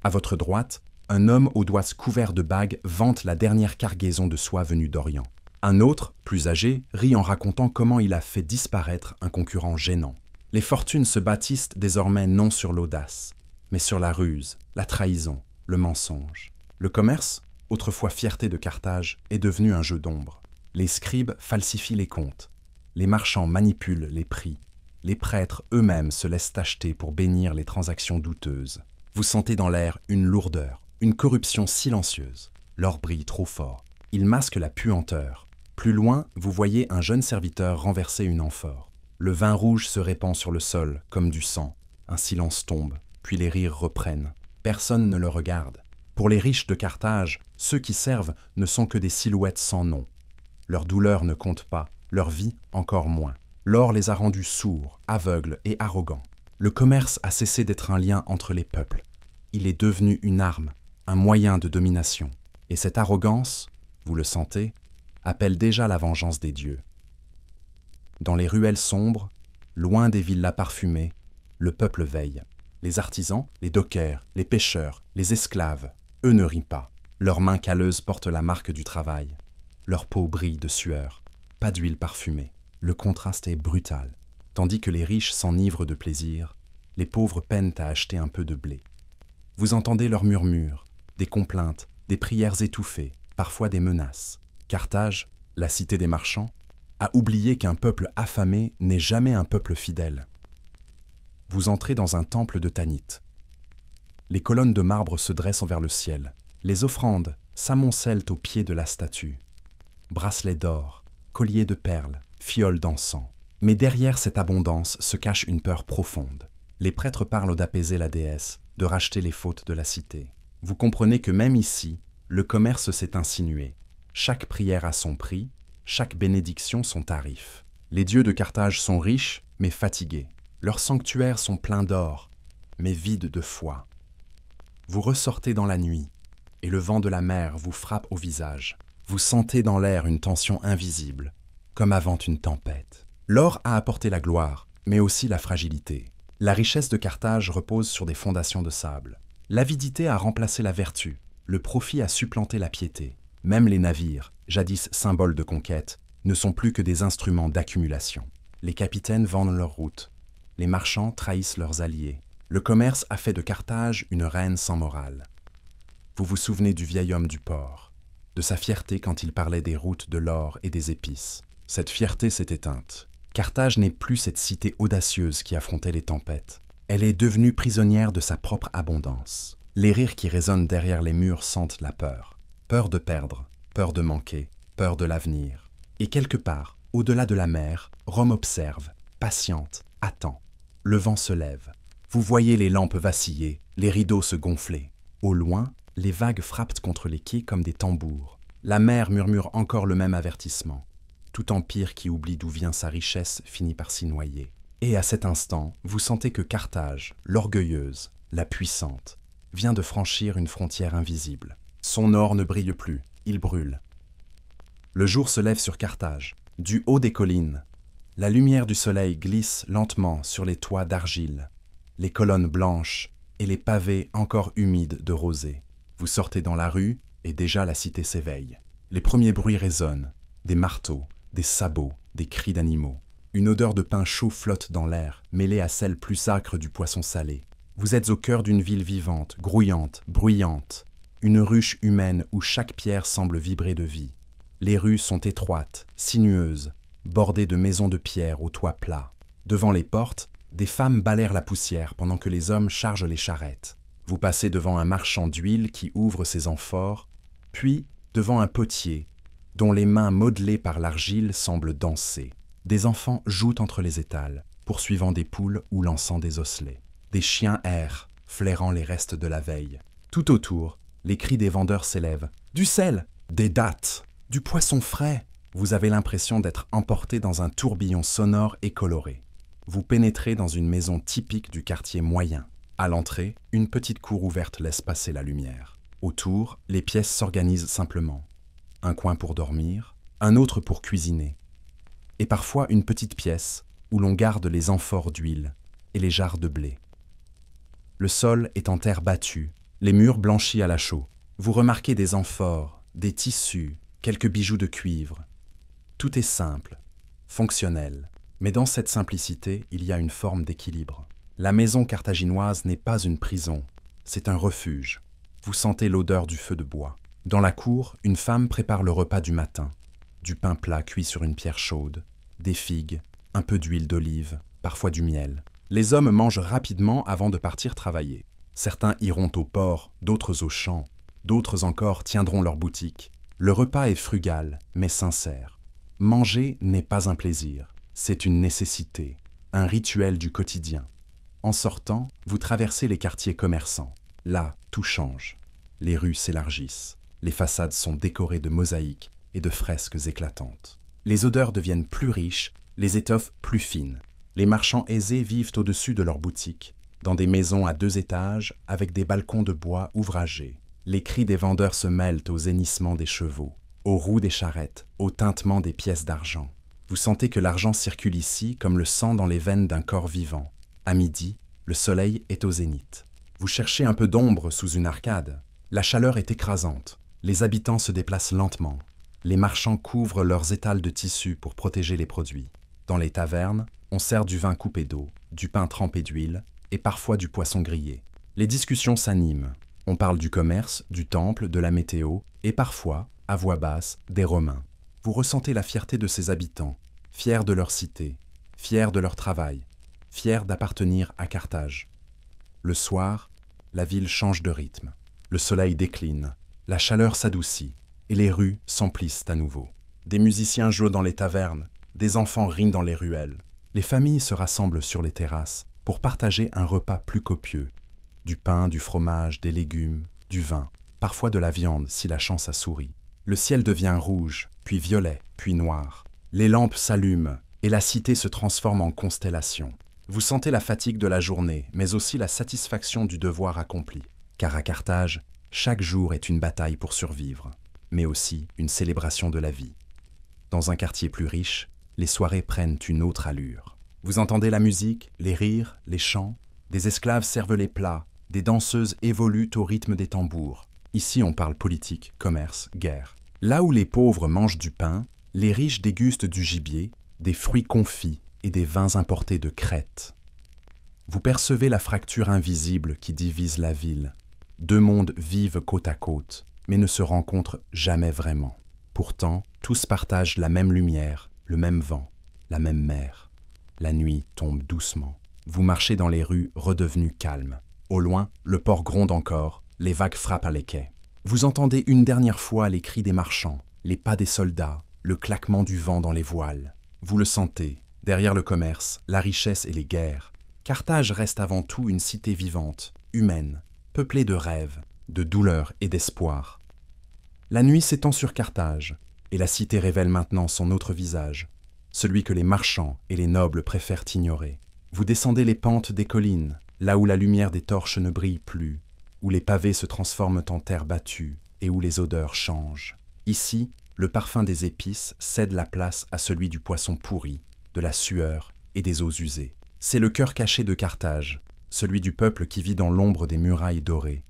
À votre droite, un homme aux doigts couverts de bagues vante la dernière cargaison de soie venue d'Orient. Un autre, plus âgé, rit en racontant comment il a fait disparaître un concurrent gênant. Les fortunes se bâtissent désormais non sur l'audace, mais sur la ruse, la trahison, le mensonge. Le commerce, autrefois fierté de Carthage, est devenu un jeu d'ombre. Les scribes falsifient les comptes, les marchands manipulent les prix, les prêtres eux-mêmes se laissent acheter pour bénir les transactions douteuses. Vous sentez dans l'air une lourdeur, une corruption silencieuse. L'or brille trop fort, il masque la puanteur, Plus loin, vous voyez un jeune serviteur renverser une amphore. Le vin rouge se répand sur le sol, comme du sang. Un silence tombe, puis les rires reprennent. Personne ne le regarde. Pour les riches de Carthage, ceux qui servent ne sont que des silhouettes sans nom. Leur douleur ne compte pas, leur vie encore moins. L'or les a rendus sourds, aveugles et arrogants. Le commerce a cessé d'être un lien entre les peuples. Il est devenu une arme, un moyen de domination. Et cette arrogance, vous le sentez, appelle déjà la vengeance des dieux. Dans les ruelles sombres, loin des villas parfumées, le peuple veille. Les artisans, les dockers, les pêcheurs, les esclaves, eux ne rient pas. Leurs mains calleuses portent la marque du travail. Leur peau brille de sueur, pas d'huile parfumée. Le contraste est brutal. Tandis que les riches s'enivrent de plaisir, les pauvres peinent à acheter un peu de blé. Vous entendez leurs murmures, des complaintes, des prières étouffées, parfois des menaces. Carthage, la cité des marchands, a oublié qu'un peuple affamé n'est jamais un peuple fidèle. Vous entrez dans un temple de Tanit. Les colonnes de marbre se dressent vers le ciel. Les offrandes s'amoncellent au pied de la statue. Bracelets d'or, colliers de perles, fioles d'encens. Mais derrière cette abondance se cache une peur profonde. Les prêtres parlent d'apaiser la déesse, de racheter les fautes de la cité. Vous comprenez que même ici, le commerce s'est insinué. Chaque prière a son prix, chaque bénédiction son tarif. Les dieux de Carthage sont riches, mais fatigués. Leurs sanctuaires sont pleins d'or, mais vides de foi. Vous ressortez dans la nuit, et le vent de la mer vous frappe au visage. Vous sentez dans l'air une tension invisible, comme avant une tempête. L'or a apporté la gloire, mais aussi la fragilité. La richesse de Carthage repose sur des fondations de sable. L'avidité a remplacé la vertu, le profit a supplanté la piété. Même les navires, jadis symboles de conquête, ne sont plus que des instruments d'accumulation. Les capitaines vendent leurs routes, les marchands trahissent leurs alliés. Le commerce a fait de Carthage une reine sans morale. Vous vous souvenez du vieil homme du port, de sa fierté quand il parlait des routes de l'or et des épices. Cette fierté s'est éteinte. Carthage n'est plus cette cité audacieuse qui affrontait les tempêtes. Elle est devenue prisonnière de sa propre abondance. Les rires qui résonnent derrière les murs sentent la peur. Peur de perdre, peur de manquer, peur de l'avenir. Et quelque part, au-delà de la mer, Rome observe, patiente, attend. Le vent se lève. Vous voyez les lampes vaciller, les rideaux se gonfler. Au loin, les vagues frappent contre les quais comme des tambours. La mer murmure encore le même avertissement. Tout empire qui oublie d'où vient sa richesse finit par s'y noyer. Et à cet instant, vous sentez que Carthage, l'orgueilleuse, la puissante, vient de franchir une frontière invisible. Son or ne brille plus, il brûle. Le jour se lève sur Carthage, du haut des collines. La lumière du soleil glisse lentement sur les toits d'argile, les colonnes blanches et les pavés encore humides de rosée. Vous sortez dans la rue et déjà la cité s'éveille. Les premiers bruits résonnent, des marteaux, des sabots, des cris d'animaux. Une odeur de pain chaud flotte dans l'air, mêlée à celle plus âcre du poisson salé. Vous êtes au cœur d'une ville vivante, grouillante, bruyante. Une ruche humaine où chaque pierre semble vibrer de vie. Les rues sont étroites, sinueuses, bordées de maisons de pierre aux toits plats. Devant les portes, des femmes balayent la poussière pendant que les hommes chargent les charrettes. Vous passez devant un marchand d'huile qui ouvre ses amphores, puis devant un potier dont les mains modelées par l'argile semblent danser. Des enfants jouent entre les étals, poursuivant des poules ou lançant des osselets. Des chiens errent, flairant les restes de la veille. Tout autour, les cris des vendeurs s'élèvent. Du sel, des dattes, du poisson frais. Vous avez l'impression d'être emporté dans un tourbillon sonore et coloré. Vous pénétrez dans une maison typique du quartier moyen. À l'entrée, une petite cour ouverte laisse passer la lumière. Autour, les pièces s'organisent simplement. Un coin pour dormir, un autre pour cuisiner. Et parfois une petite pièce où l'on garde les amphores d'huile et les jarres de blé. Le sol est en terre battue, les murs blanchis à la chaux. Vous remarquez des amphores, des tissus, quelques bijoux de cuivre. Tout est simple, fonctionnel. Mais dans cette simplicité, il y a une forme d'équilibre. La maison carthaginoise n'est pas une prison, c'est un refuge. Vous sentez l'odeur du feu de bois. Dans la cour, une femme prépare le repas du matin. Du pain plat cuit sur une pierre chaude, des figues, un peu d'huile d'olive, parfois du miel. Les hommes mangent rapidement avant de partir travailler. Certains iront au port, d'autres au champ, d'autres encore tiendront leur boutique. Le repas est frugal, mais sincère. Manger n'est pas un plaisir, c'est une nécessité, un rituel du quotidien. En sortant, vous traversez les quartiers commerçants. Là, tout change. Les rues s'élargissent, les façades sont décorées de mosaïques et de fresques éclatantes. Les odeurs deviennent plus riches, les étoffes plus fines. Les marchands aisés vivent au-dessus de leurs boutiques, dans des maisons à 2 étages avec des balcons de bois ouvragés. Les cris des vendeurs se mêlent aux hennissements des chevaux, aux roues des charrettes, au tintement des pièces d'argent. Vous sentez que l'argent circule ici comme le sang dans les veines d'un corps vivant. À midi, le soleil est au zénith. Vous cherchez un peu d'ombre sous une arcade. La chaleur est écrasante. Les habitants se déplacent lentement. Les marchands couvrent leurs étals de tissu pour protéger les produits. Dans les tavernes, on sert du vin coupé d'eau, du pain trempé d'huile et parfois du poisson grillé. Les discussions s'animent. On parle du commerce, du temple, de la météo et parfois, à voix basse, des Romains. Vous ressentez la fierté de ces habitants, fiers de leur cité, fiers de leur travail, fiers d'appartenir à Carthage. Le soir, la ville change de rythme. Le soleil décline, la chaleur s'adoucit et les rues s'emplissent à nouveau. Des musiciens jouent dans les tavernes, des enfants rient dans les ruelles. Les familles se rassemblent sur les terrasses pour partager un repas plus copieux. Du pain, du fromage, des légumes, du vin, parfois de la viande si la chance a souri. Le ciel devient rouge, puis violet, puis noir. Les lampes s'allument et la cité se transforme en constellation. Vous sentez la fatigue de la journée, mais aussi la satisfaction du devoir accompli. Car à Carthage, chaque jour est une bataille pour survivre, mais aussi une célébration de la vie. Dans un quartier plus riche, les soirées prennent une autre allure. Vous entendez la musique, les rires, les chants. Des esclaves servent les plats, des danseuses évoluent au rythme des tambours. Ici, on parle politique, commerce, guerre. Là où les pauvres mangent du pain, les riches dégustent du gibier, des fruits confits et des vins importés de Crète. Vous percevez la fracture invisible qui divise la ville. 2 mondes vivent côte à côte, mais ne se rencontrent jamais vraiment. Pourtant, tous partagent la même lumière, le même vent, la même mer. La nuit tombe doucement. Vous marchez dans les rues redevenues calmes. Au loin, le port gronde encore, les vagues frappent à les quais. Vous entendez une dernière fois les cris des marchands, les pas des soldats, le claquement du vent dans les voiles. Vous le sentez, derrière le commerce, la richesse et les guerres. Carthage reste avant tout une cité vivante, humaine, peuplée de rêves, de douleurs et d'espoir. La nuit s'étend sur Carthage, et la cité révèle maintenant son autre visage, celui que les marchands et les nobles préfèrent ignorer. Vous descendez les pentes des collines, là où la lumière des torches ne brille plus, où les pavés se transforment en terre battue et où les odeurs changent. Ici, le parfum des épices cède la place à celui du poisson pourri, de la sueur et des eaux usées. C'est le cœur caché de Carthage, celui du peuple qui vit dans l'ombre des murailles dorées.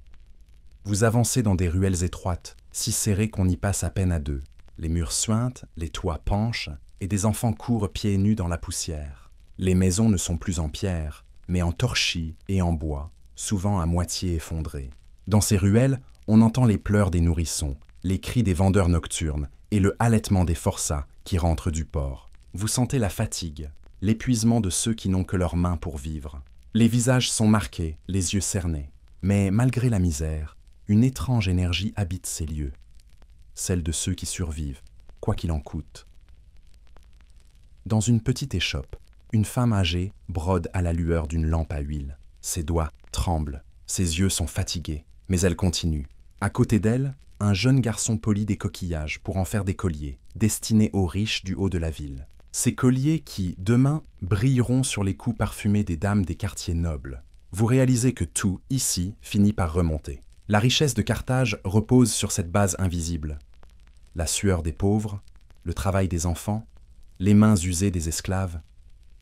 Vous avancez dans des ruelles étroites, si serrées qu'on y passe à peine à 2. Les murs suintent, les toits penchent, et des enfants courent pieds nus dans la poussière. Les maisons ne sont plus en pierre, mais en torchis et en bois, souvent à moitié effondrées. Dans ces ruelles, on entend les pleurs des nourrissons, les cris des vendeurs nocturnes et le halètement des forçats qui rentrent du port. Vous sentez la fatigue, l'épuisement de ceux qui n'ont que leurs mains pour vivre. Les visages sont marqués, les yeux cernés. Mais malgré la misère, une étrange énergie habite ces lieux. Celle de ceux qui survivent, quoi qu'il en coûte. Dans une petite échoppe, une femme âgée brode à la lueur d'une lampe à huile. Ses doigts tremblent, ses yeux sont fatigués, mais elle continue. À côté d'elle, un jeune garçon polit des coquillages pour en faire des colliers, destinés aux riches du haut de la ville. Ces colliers qui, demain, brilleront sur les cous parfumés des dames des quartiers nobles. Vous réalisez que tout, ici, finit par remonter. La richesse de Carthage repose sur cette base invisible. La sueur des pauvres, le travail des enfants, les mains usées des esclaves.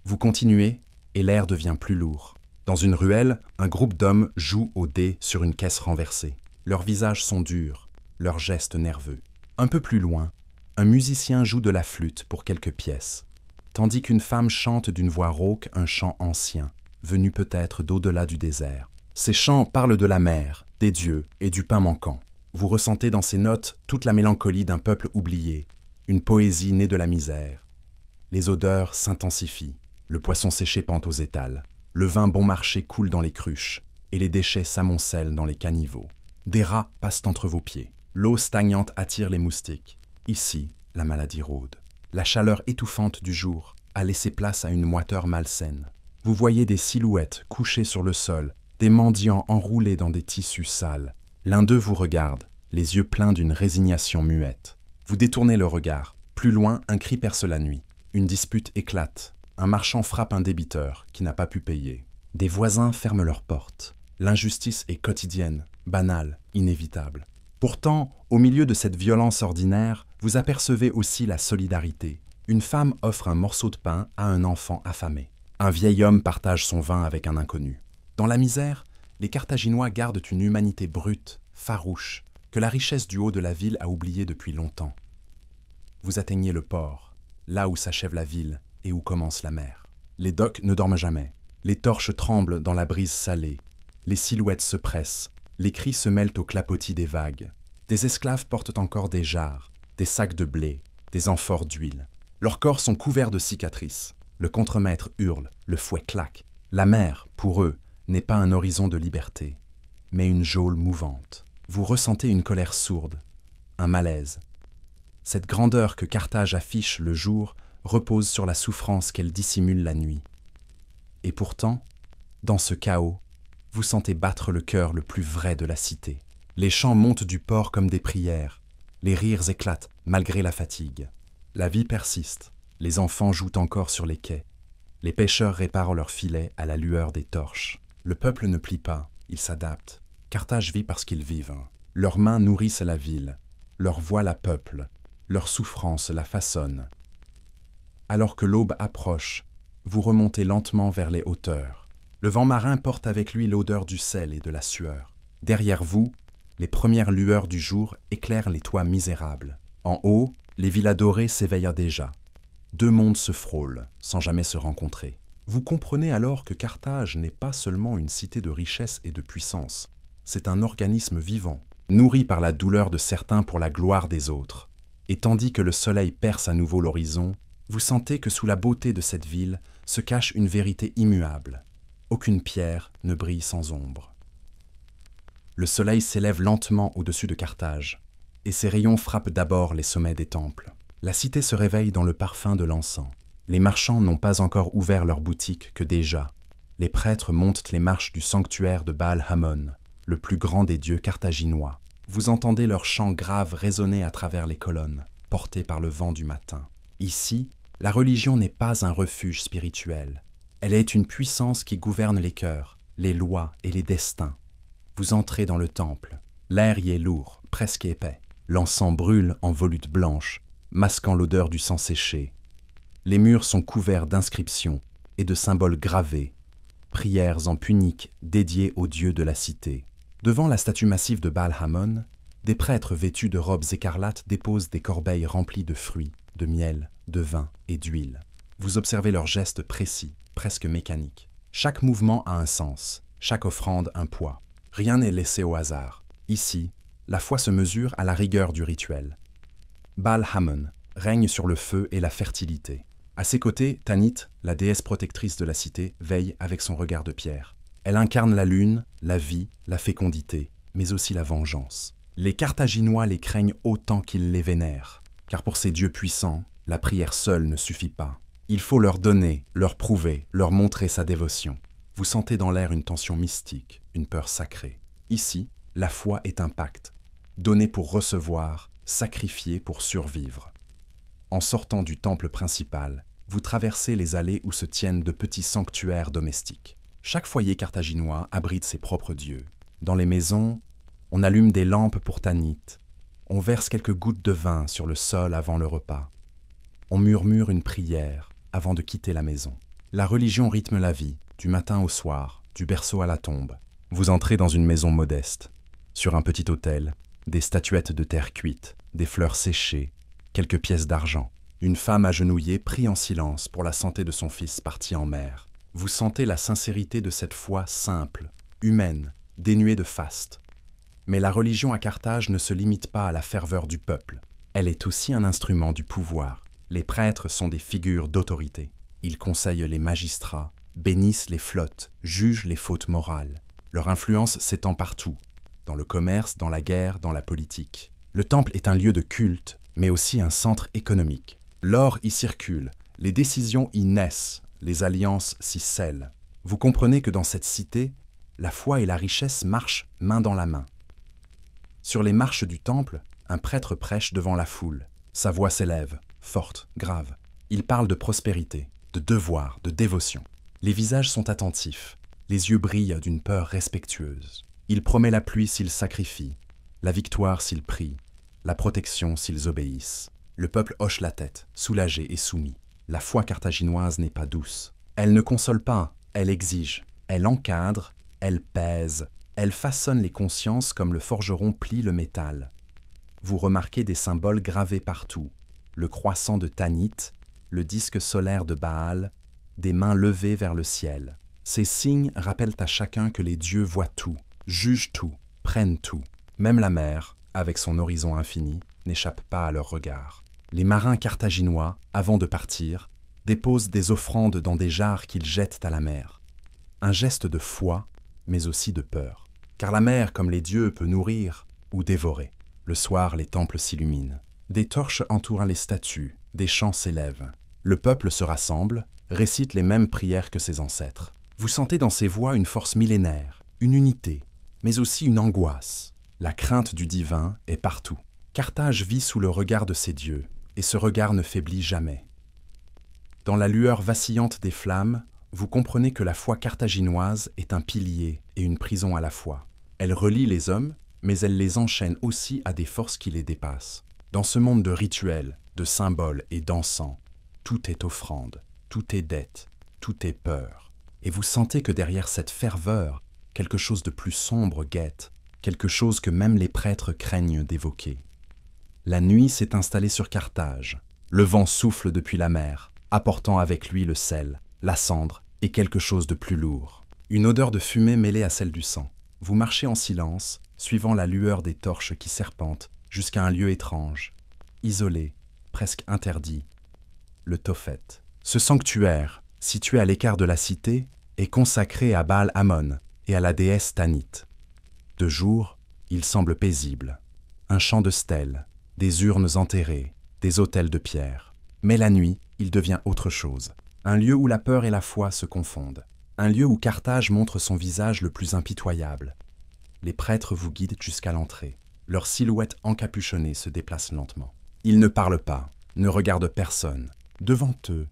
Vous continuez, et l'air devient plus lourd. Dans une ruelle, un groupe d'hommes joue au dé sur une caisse renversée. Leurs visages sont durs, leurs gestes nerveux. Un peu plus loin, un musicien joue de la flûte pour quelques pièces, tandis qu'une femme chante d'une voix rauque un chant ancien, venu peut-être d'au-delà du désert. Ces chants parlent de la mer, des dieux et du pain manquant. Vous ressentez dans ces notes toute la mélancolie d'un peuple oublié, une poésie née de la misère. Les odeurs s'intensifient, le poisson séché pend aux étals, le vin bon marché coule dans les cruches, et les déchets s'amoncellent dans les caniveaux. Des rats passent entre vos pieds, l'eau stagnante attire les moustiques. Ici, la maladie rôde. La chaleur étouffante du jour a laissé place à une moiteur malsaine. Vous voyez des silhouettes couchées sur le sol, des mendiants enroulés dans des tissus sales. L'un d'eux vous regarde, les yeux pleins d'une résignation muette. Vous détournez le regard. Plus loin, un cri perce la nuit. Une dispute éclate. Un marchand frappe un débiteur qui n'a pas pu payer. Des voisins ferment leurs portes. L'injustice est quotidienne, banale, inévitable. Pourtant, au milieu de cette violence ordinaire, vous apercevez aussi la solidarité. Une femme offre un morceau de pain à un enfant affamé. Un vieil homme partage son vin avec un inconnu. Dans la misère, les Carthaginois gardent une humanité brute, farouche, que la richesse du haut de la ville a oubliée depuis longtemps. Vous atteignez le port, là où s'achève la ville et où commence la mer. Les docks ne dorment jamais. Les torches tremblent dans la brise salée. Les silhouettes se pressent. Les cris se mêlent au clapotis des vagues. Des esclaves portent encore des jarres, des sacs de blé, des amphores d'huile. Leurs corps sont couverts de cicatrices. Le contremaître hurle, le fouet claque. La mer, pour eux, n'est pas un horizon de liberté, mais une geôle mouvante. Vous ressentez une colère sourde, un malaise. Cette grandeur que Carthage affiche le jour repose sur la souffrance qu'elle dissimule la nuit. Et pourtant, dans ce chaos, vous sentez battre le cœur le plus vrai de la cité. Les chants montent du port comme des prières. Les rires éclatent malgré la fatigue. La vie persiste. Les enfants jouent encore sur les quais. Les pêcheurs réparent leurs filets à la lueur des torches. Le peuple ne plie pas, il s'adapte. Carthage vit parce qu'ils vivent. Leurs mains nourrissent la ville. Leur voix la peuple. Leur souffrance la façonne. Alors que l'aube approche, vous remontez lentement vers les hauteurs. Le vent marin porte avec lui l'odeur du sel et de la sueur. Derrière vous, les premières lueurs du jour éclairent les toits misérables. En haut, les villas dorées s'éveillent déjà. Deux mondes se frôlent, sans jamais se rencontrer. Vous comprenez alors que Carthage n'est pas seulement une cité de richesse et de puissance. C'est un organisme vivant, nourri par la douleur de certains pour la gloire des autres. Et tandis que le soleil perce à nouveau l'horizon, vous sentez que sous la beauté de cette ville se cache une vérité immuable. Aucune pierre ne brille sans ombre. Le soleil s'élève lentement au-dessus de Carthage, et ses rayons frappent d'abord les sommets des temples. La cité se réveille dans le parfum de l'encens. Les marchands n'ont pas encore ouvert leurs boutiques que déjà. Les prêtres montent les marches du sanctuaire de Baal-Hamon, le plus grand des dieux carthaginois. Vous entendez leurs chants graves résonner à travers les colonnes, portés par le vent du matin. Ici, la religion n'est pas un refuge spirituel. Elle est une puissance qui gouverne les cœurs, les lois et les destins. Vous entrez dans le temple. L'air y est lourd, presque épais. L'encens brûle en volutes blanches, masquant l'odeur du sang séché. Les murs sont couverts d'inscriptions et de symboles gravés, prières en punique dédiées aux dieux de la cité. Devant la statue massive de Baal-Hamon, des prêtres vêtus de robes écarlates déposent des corbeilles remplies de fruits, de miel, de vin et d'huile. Vous observez leurs gestes précis, presque mécaniques. Chaque mouvement a un sens, chaque offrande un poids. Rien n'est laissé au hasard. Ici, la foi se mesure à la rigueur du rituel. Baal-Hamon règne sur le feu et la fertilité. À ses côtés, Tanit, la déesse protectrice de la cité, veille avec son regard de pierre. Elle incarne la lune, la vie, la fécondité, mais aussi la vengeance. Les Carthaginois les craignent autant qu'ils les vénèrent, car pour ces dieux puissants, la prière seule ne suffit pas. Il faut leur donner, leur prouver, leur montrer sa dévotion. Vous sentez dans l'air une tension mystique, une peur sacrée. Ici, la foi est un pacte, donné pour recevoir, sacrifié pour survivre. En sortant du temple principal, vous traversez les allées où se tiennent de petits sanctuaires domestiques. Chaque foyer carthaginois abrite ses propres dieux. Dans les maisons, on allume des lampes pour Tanit. On verse quelques gouttes de vin sur le sol avant le repas. On murmure une prière avant de quitter la maison. La religion rythme la vie, du matin au soir, du berceau à la tombe. Vous entrez dans une maison modeste. Sur un petit autel, des statuettes de terre cuite, des fleurs séchées, quelques pièces d'argent. Une femme agenouillée prie en silence pour la santé de son fils parti en mer. Vous sentez la sincérité de cette foi simple, humaine, dénuée de faste. Mais la religion à Carthage ne se limite pas à la ferveur du peuple. Elle est aussi un instrument du pouvoir. Les prêtres sont des figures d'autorité. Ils conseillent les magistrats, bénissent les flottes, jugent les fautes morales. Leur influence s'étend partout, dans le commerce, dans la guerre, dans la politique. Le temple est un lieu de culte, mais aussi un centre économique. L'or y circule, les décisions y naissent, les alliances s'y scellent. Vous comprenez que dans cette cité, la foi et la richesse marchent main dans la main. Sur les marches du temple, un prêtre prêche devant la foule. Sa voix s'élève, forte, grave. Il parle de prospérité, de devoir, de dévotion. Les visages sont attentifs, les yeux brillent d'une peur respectueuse. Il promet la pluie s'ils sacrifient, la victoire s'ils prient, la protection s'ils obéissent. Le peuple hoche la tête, soulagé et soumis. La foi carthaginoise n'est pas douce. Elle ne console pas, elle exige, elle encadre, elle pèse, elle façonne les consciences comme le forgeron plie le métal. Vous remarquez des symboles gravés partout, le croissant de Tanit, le disque solaire de Baal, des mains levées vers le ciel. Ces signes rappellent à chacun que les dieux voient tout, jugent tout, prennent tout. Même la mer, avec son horizon infini, n'échappe pas à leur regard. Les marins carthaginois, avant de partir, déposent des offrandes dans des jarres qu'ils jettent à la mer. Un geste de foi, mais aussi de peur. Car la mer, comme les dieux, peut nourrir ou dévorer. Le soir, les temples s'illuminent. Des torches entourent les statues, des chants s'élèvent. Le peuple se rassemble, récite les mêmes prières que ses ancêtres. Vous sentez dans ces voix une force millénaire, une unité, mais aussi une angoisse. La crainte du divin est partout. Carthage vit sous le regard de ses dieux, et ce regard ne faiblit jamais. Dans la lueur vacillante des flammes, vous comprenez que la foi carthaginoise est un pilier et une prison à la fois. Elle relie les hommes, mais elle les enchaîne aussi à des forces qui les dépassent. Dans ce monde de rituels, de symboles et d'encens, tout est offrande, tout est dette, tout est peur. Et vous sentez que derrière cette ferveur, quelque chose de plus sombre guette, quelque chose que même les prêtres craignent d'évoquer. La nuit s'est installée sur Carthage. Le vent souffle depuis la mer, apportant avec lui le sel, la cendre et quelque chose de plus lourd. Une odeur de fumée mêlée à celle du sang. Vous marchez en silence, suivant la lueur des torches qui serpentent jusqu'à un lieu étrange, isolé, presque interdit, le Tophet. Ce sanctuaire, situé à l'écart de la cité, est consacré à Baal Ammon et à la déesse Tanit. De jour, il semble paisible. Un champ de stèles, des urnes enterrées, des autels de pierre. Mais la nuit, il devient autre chose. Un lieu où la peur et la foi se confondent. Un lieu où Carthage montre son visage le plus impitoyable. Les prêtres vous guident jusqu'à l'entrée. Leurs silhouettes encapuchonnées se déplacent lentement. Ils ne parlent pas, ne regardent personne. Devant eux,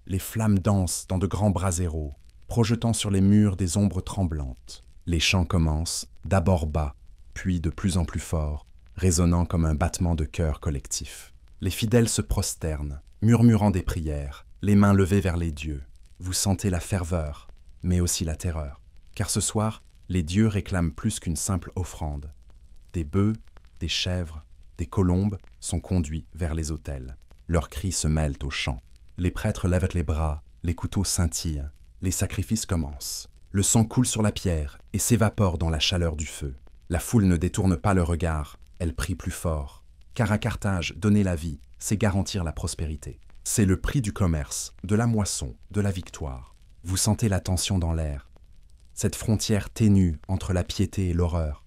les flammes dansent dans de grands braséros, projetant sur les murs des ombres tremblantes. Les chants commencent, d'abord bas, puis de plus en plus fort, résonnant comme un battement de cœur collectif. Les fidèles se prosternent, murmurant des prières, les mains levées vers les dieux. Vous sentez la ferveur, mais aussi la terreur. Car ce soir, les dieux réclament plus qu'une simple offrande. Des bœufs, des chèvres, des colombes sont conduits vers les autels. Leurs cris se mêlent aux chants. Les prêtres lèvent les bras, les couteaux scintillent. Les sacrifices commencent. Le sang coule sur la pierre et s'évapore dans la chaleur du feu. La foule ne détourne pas le regard, elle prie plus fort. Car à Carthage, donner la vie, c'est garantir la prospérité. C'est le prix du commerce, de la moisson, de la victoire. Vous sentez la tension dans l'air. Cette frontière ténue entre la piété et l'horreur.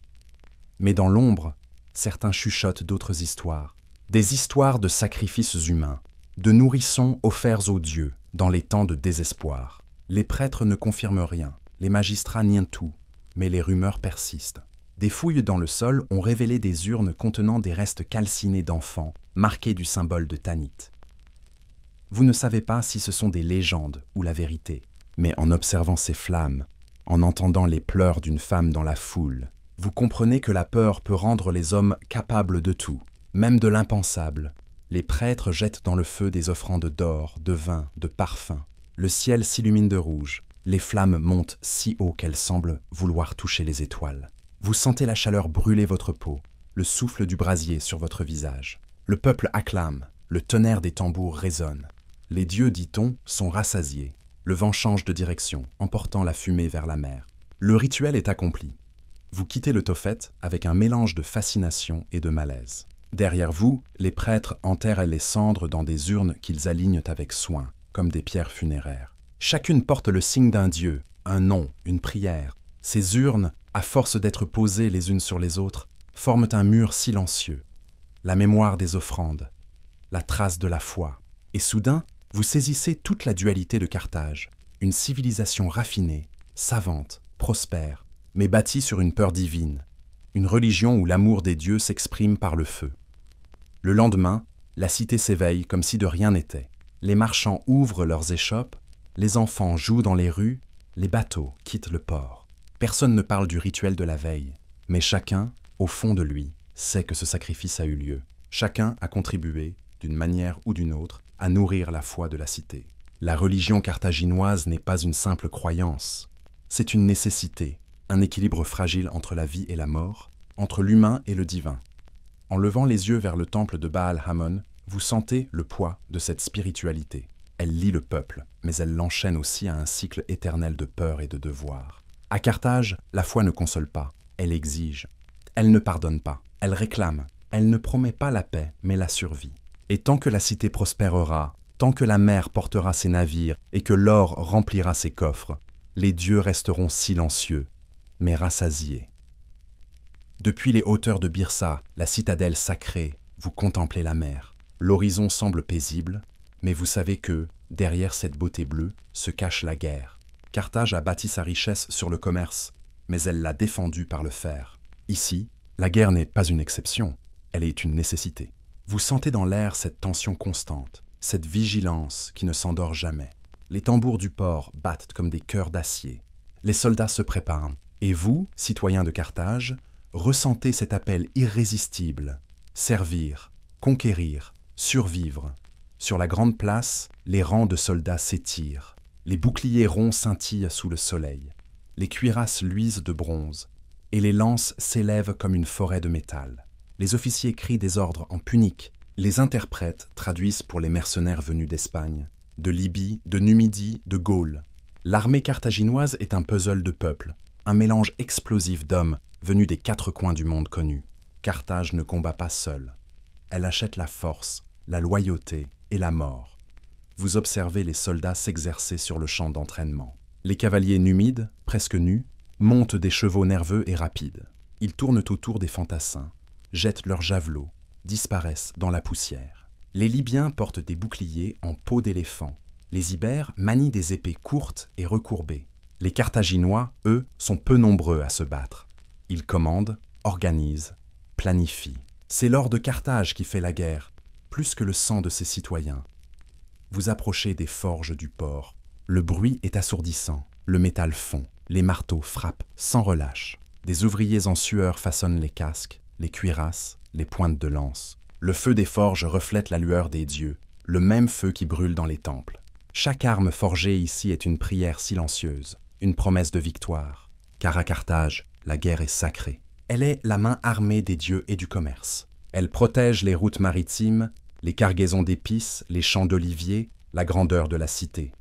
Mais dans l'ombre, certains chuchotent d'autres histoires. Des histoires de sacrifices humains, de nourrissons offerts aux dieux dans les temps de désespoir. Les prêtres ne confirment rien, les magistrats nient tout, mais les rumeurs persistent. Des fouilles dans le sol ont révélé des urnes contenant des restes calcinés d'enfants, marqués du symbole de Tanit. Vous ne savez pas si ce sont des légendes ou la vérité, mais en observant ces flammes, en entendant les pleurs d'une femme dans la foule, vous comprenez que la peur peut rendre les hommes capables de tout, même de l'impensable. Les prêtres jettent dans le feu des offrandes d'or, de vin, de parfums. Le ciel s'illumine de rouge. Les flammes montent si haut qu'elles semblent vouloir toucher les étoiles. Vous sentez la chaleur brûler votre peau, le souffle du brasier sur votre visage. Le peuple acclame, le tonnerre des tambours résonne. Les dieux, dit-on, sont rassasiés. Le vent change de direction, emportant la fumée vers la mer. Le rituel est accompli. Vous quittez le Tophet avec un mélange de fascination et de malaise. Derrière vous, les prêtres enterrent les cendres dans des urnes qu'ils alignent avec soin, comme des pierres funéraires. Chacune porte le signe d'un dieu, un nom, une prière. Ces urnes, à force d'être posées les unes sur les autres, forment un mur silencieux. La mémoire des offrandes, la trace de la foi Et soudain, vous saisissez toute la dualité de Carthage, une civilisation raffinée, savante, prospère, mais bâtie sur une peur divine, une religion où l'amour des dieux s'exprime par le feu. Le lendemain, la cité s'éveille comme si de rien n'était. Les marchands ouvrent leurs échoppes, les enfants jouent dans les rues, les bateaux quittent le port. Personne ne parle du rituel de la veille, mais chacun, au fond de lui, sait que ce sacrifice a eu lieu. Chacun a contribué, d'une manière ou d'une autre, à nourrir la foi de la cité. La religion carthaginoise n'est pas une simple croyance, c'est une nécessité, un équilibre fragile entre la vie et la mort, entre l'humain et le divin. En levant les yeux vers le temple de Baal-Hamon, vous sentez le poids de cette spiritualité. Elle lie le peuple, mais elle l'enchaîne aussi à un cycle éternel de peur et de devoir. À Carthage, la foi ne console pas, elle exige. Elle ne pardonne pas, elle réclame. Elle ne promet pas la paix, mais la survie. Et tant que la cité prospérera, tant que la mer portera ses navires et que l'or remplira ses coffres, les dieux resteront silencieux, mais rassasiés. Depuis les hauteurs de Byrsa, la citadelle sacrée, vous contemplez la mer. L'horizon semble paisible, mais vous savez que, derrière cette beauté bleue, se cache la guerre. Carthage a bâti sa richesse sur le commerce, mais elle l'a défendue par le fer. Ici, la guerre n'est pas une exception, elle est une nécessité. Vous sentez dans l'air cette tension constante, cette vigilance qui ne s'endort jamais. Les tambours du port battent comme des cœurs d'acier. Les soldats se préparent. Et vous, citoyens de Carthage, ressentez cet appel irrésistible. Servir, conquérir, survivre. Sur la grande place, les rangs de soldats s'étirent. Les boucliers ronds scintillent sous le soleil. Les cuirasses luisent de bronze. Et les lances s'élèvent comme une forêt de métal. Les officiers crient des ordres en punique. Les interprètes traduisent pour les mercenaires venus d'Espagne, de Libye, de Numidie, de Gaule. L'armée carthaginoise est un puzzle de peuples, un mélange explosif d'hommes venus des 4 coins du monde connu. Carthage ne combat pas seule. Elle achète la force, la loyauté et la mort. Vous observez les soldats s'exercer sur le champ d'entraînement. Les cavaliers numides, presque nus, montent des chevaux nerveux et rapides. Ils tournent autour des fantassins, jettent leurs javelots, disparaissent dans la poussière. Les Libyens portent des boucliers en peau d'éléphant. Les Ibères manient des épées courtes et recourbées. Les Carthaginois, eux, sont peu nombreux à se battre. Ils commandent, organisent, planifient. C'est l'or de Carthage qui fait la guerre, plus que le sang de ses citoyens. Vous approchez des forges du port. Le bruit est assourdissant, le métal fond, les marteaux frappent sans relâche. Des ouvriers en sueur façonnent les casques, les cuirasses, les pointes de lance. Le feu des forges reflète la lueur des dieux, le même feu qui brûle dans les temples. Chaque arme forgée ici est une prière silencieuse, une promesse de victoire. Car à Carthage, la guerre est sacrée. Elle est la main armée des dieux et du commerce. Elle protège les routes maritimes, les cargaisons d'épices, les champs d'oliviers, la grandeur de la cité.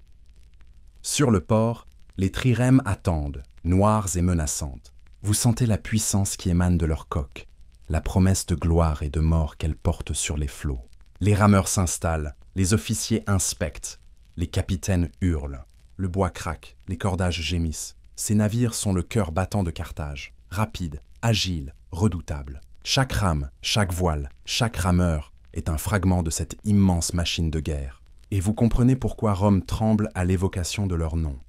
Sur le port, les trirèmes attendent, noires et menaçantes. Vous sentez la puissance qui émane de leurs coques, la promesse de gloire et de mort qu'elles portent sur les flots. Les rameurs s'installent, les officiers inspectent, les capitaines hurlent. Le bois craque, les cordages gémissent. Ces navires sont le cœur battant de Carthage, rapides, agiles, redoutables. Chaque rame, chaque voile, chaque rameur est un fragment de cette immense machine de guerre. Et vous comprenez pourquoi Rome tremble à l'évocation de leur nom.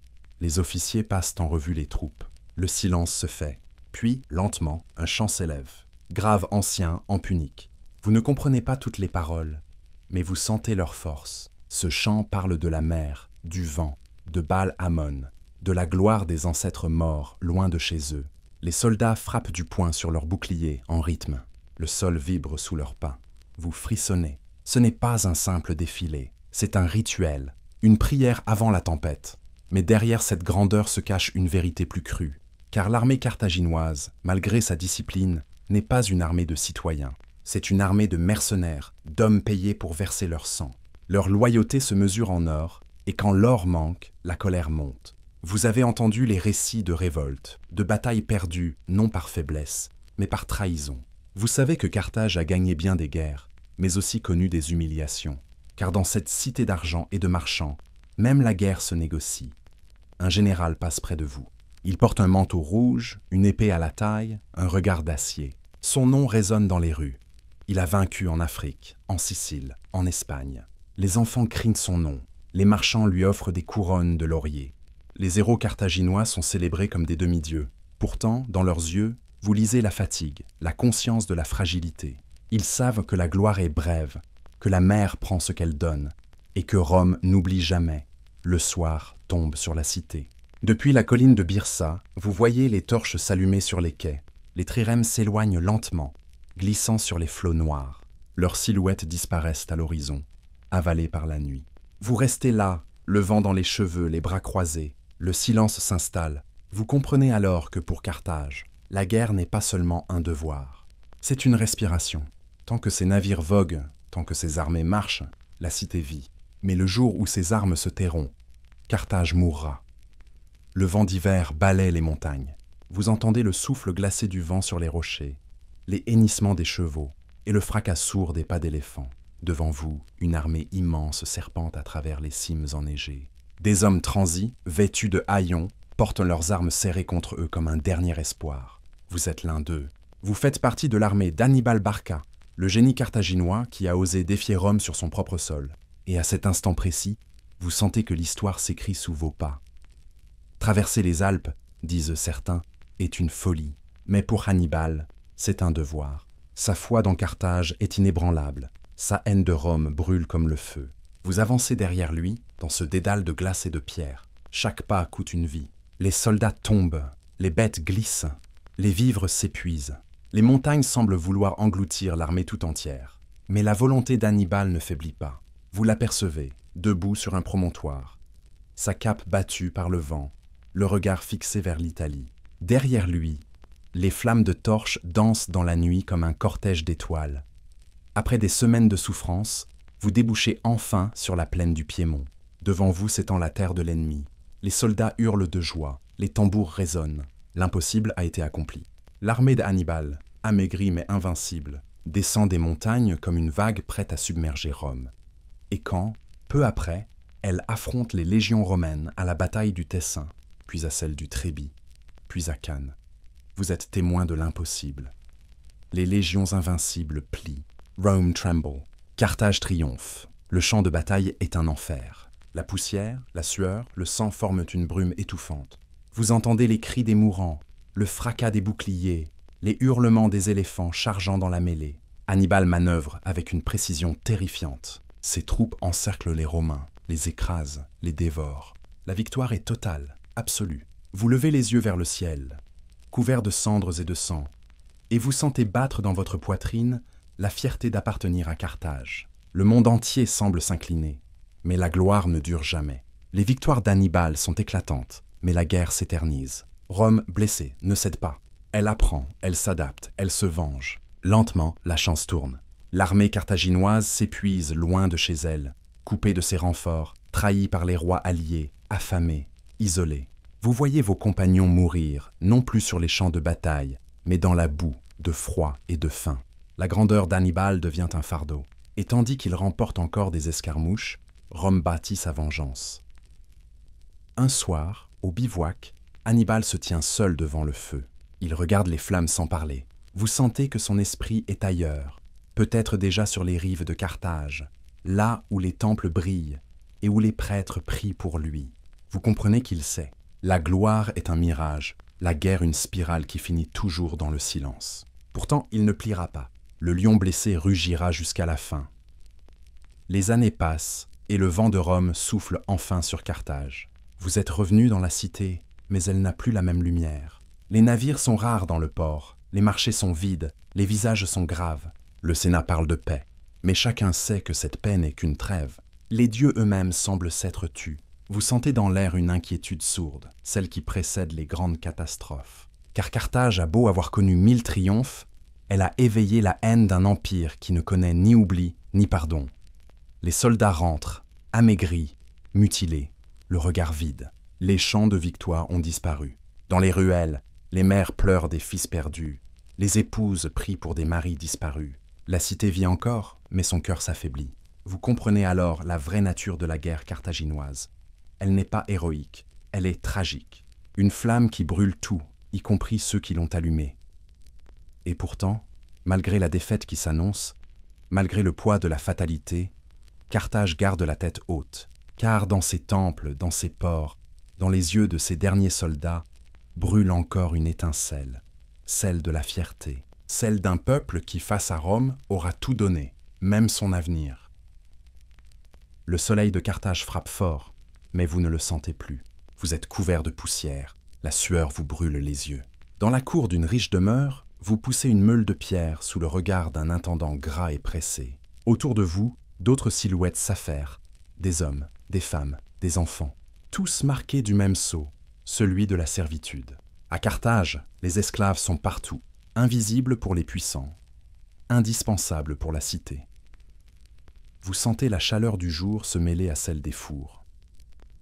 Les officiers passent en revue les troupes. Le silence se fait. Puis, lentement, un chant s'élève. Grave ancien, en punique. Vous ne comprenez pas toutes les paroles, mais vous sentez leur force. Ce chant parle de la mer, du vent, de Baal-Hamon, de la gloire des ancêtres morts, loin de chez eux. Les soldats frappent du poing sur leurs boucliers, en rythme. Le sol vibre sous leurs pas. Vous frissonnez. Ce n'est pas un simple défilé, c'est un rituel, une prière avant la tempête. Mais derrière cette grandeur se cache une vérité plus crue. Car l'armée carthaginoise, malgré sa discipline, n'est pas une armée de citoyens. C'est une armée de mercenaires, d'hommes payés pour verser leur sang. Leur loyauté se mesure en or, et quand l'or manque, la colère monte. Vous avez entendu les récits de révoltes, de batailles perdues, non par faiblesse, mais par trahison. Vous savez que Carthage a gagné bien des guerres, mais aussi connu des humiliations. Car dans cette cité d'argent et de marchands, même la guerre se négocie. Un général passe près de vous. Il porte un manteau rouge, une épée à la taille, un regard d'acier. Son nom résonne dans les rues. Il a vaincu en Afrique, en Sicile, en Espagne. Les enfants crient son nom, les marchands lui offrent des couronnes de laurier. Les héros carthaginois sont célébrés comme des demi-dieux. Pourtant, dans leurs yeux, vous lisez la fatigue, la conscience de la fragilité. Ils savent que la gloire est brève, que la mer prend ce qu'elle donne, et que Rome n'oublie jamais. Le soir tombe sur la cité. Depuis la colline de Byrsa, vous voyez les torches s'allumer sur les quais. Les trirèmes s'éloignent lentement, glissant sur les flots noirs. Leurs silhouettes disparaissent à l'horizon, avalées par la nuit. Vous restez là, le vent dans les cheveux, les bras croisés. Le silence s'installe. Vous comprenez alors que pour Carthage, la guerre n'est pas seulement un devoir. C'est une respiration. Tant que ses navires voguent, tant que ses armées marchent, la cité vit. Mais le jour où ses armes se tairont, Carthage mourra. Le vent d'hiver balaie les montagnes. Vous entendez le souffle glacé du vent sur les rochers, les hennissements des chevaux et le fracas sourd des pas d'éléphants. Devant vous, une armée immense serpente à travers les cimes enneigées. Des hommes transis, vêtus de haillons, portent leurs armes serrées contre eux comme un dernier espoir. Vous êtes l'un d'eux. Vous faites partie de l'armée d'Hannibal Barca, le génie carthaginois qui a osé défier Rome sur son propre sol. Et à cet instant précis, vous sentez que l'histoire s'écrit sous vos pas. Traverser les Alpes, disent certains, est une folie. Mais pour Hannibal, c'est un devoir. Sa foi dans Carthage est inébranlable. Sa haine de Rome brûle comme le feu. Vous avancez derrière lui, dans ce dédale de glace et de pierre. Chaque pas coûte une vie. Les soldats tombent, les bêtes glissent, les vivres s'épuisent. Les montagnes semblent vouloir engloutir l'armée tout entière. Mais la volonté d'Hannibal ne faiblit pas. Vous l'apercevez, debout sur un promontoire. Sa cape battue par le vent, le regard fixé vers l'Italie. Derrière lui, les flammes de torches dansent dans la nuit comme un cortège d'étoiles. Après des semaines de souffrance, vous débouchez enfin sur la plaine du Piémont. Devant vous s'étend la terre de l'ennemi. Les soldats hurlent de joie, les tambours résonnent. L'impossible a été accompli. L'armée d'Hannibal, amaigrie mais invincible, descend des montagnes comme une vague prête à submerger Rome. Et quand, peu après, elle affronte les légions romaines à la bataille du Tessin, puis à celle du Trébie, puis à Cannes, vous êtes témoin de l'impossible. Les légions invincibles plient. Rome tremble. Carthage triomphe. Le champ de bataille est un enfer. La poussière, la sueur, le sang forment une brume étouffante. Vous entendez les cris des mourants, le fracas des boucliers, les hurlements des éléphants chargeant dans la mêlée. Hannibal manœuvre avec une précision terrifiante. Ses troupes encerclent les Romains, les écrasent, les dévorent. La victoire est totale, absolue. Vous levez les yeux vers le ciel, couvert de cendres et de sang, et vous sentez battre dans votre poitrine la fierté d'appartenir à Carthage. Le monde entier semble s'incliner, mais la gloire ne dure jamais. Les victoires d'Hannibal sont éclatantes, mais la guerre s'éternise. Rome, blessée, ne cède pas. Elle apprend, elle s'adapte, elle se venge. Lentement, la chance tourne. L'armée carthaginoise s'épuise loin de chez elle, coupée de ses renforts, trahie par les rois alliés, affamée, isolée. Vous voyez vos compagnons mourir, non plus sur les champs de bataille, mais dans la boue, de froid et de faim. La grandeur d'Hannibal devient un fardeau. Et tandis qu'il remporte encore des escarmouches, Rome bâtit sa vengeance. Un soir, au bivouac, Hannibal se tient seul devant le feu. Il regarde les flammes sans parler. Vous sentez que son esprit est ailleurs, peut-être déjà sur les rives de Carthage, là où les temples brillent et où les prêtres prient pour lui. Vous comprenez qu'il sait. La gloire est un mirage, la guerre une spirale qui finit toujours dans le silence. Pourtant, il ne pliera pas. Le lion blessé rugira jusqu'à la fin. Les années passent et le vent de Rome souffle enfin sur Carthage. Vous êtes revenu dans la cité, mais elle n'a plus la même lumière. Les navires sont rares dans le port, les marchés sont vides, les visages sont graves. Le Sénat parle de paix, mais chacun sait que cette paix n'est qu'une trêve. Les dieux eux-mêmes semblent s'être tus. Vous sentez dans l'air une inquiétude sourde, celle qui précède les grandes catastrophes. Car Carthage a beau avoir connu 1000 triomphes, elle a éveillé la haine d'un empire qui ne connaît ni oubli ni pardon. Les soldats rentrent, amaigris, mutilés, le regard vide. Les chants de victoire ont disparu. Dans les ruelles, les mères pleurent des fils perdus. Les épouses prient pour des maris disparus. La cité vit encore, mais son cœur s'affaiblit. Vous comprenez alors la vraie nature de la guerre carthaginoise. Elle n'est pas héroïque, elle est tragique. Une flamme qui brûle tout, y compris ceux qui l'ont allumée. Et pourtant, malgré la défaite qui s'annonce, malgré le poids de la fatalité, Carthage garde la tête haute, car dans ses temples, dans ses ports, dans les yeux de ses derniers soldats, brûle encore une étincelle, celle de la fierté, celle d'un peuple qui, face à Rome, aura tout donné, même son avenir. Le soleil de Carthage frappe fort, mais vous ne le sentez plus. Vous êtes couvert de poussière, la sueur vous brûle les yeux. Dans la cour d'une riche demeure, vous poussez une meule de pierre sous le regard d'un intendant gras et pressé. Autour de vous, d'autres silhouettes s'affairent, des hommes, des femmes, des enfants, tous marqués du même sceau, celui de la servitude. À Carthage, les esclaves sont partout, invisibles pour les puissants, indispensables pour la cité. Vous sentez la chaleur du jour se mêler à celle des fours.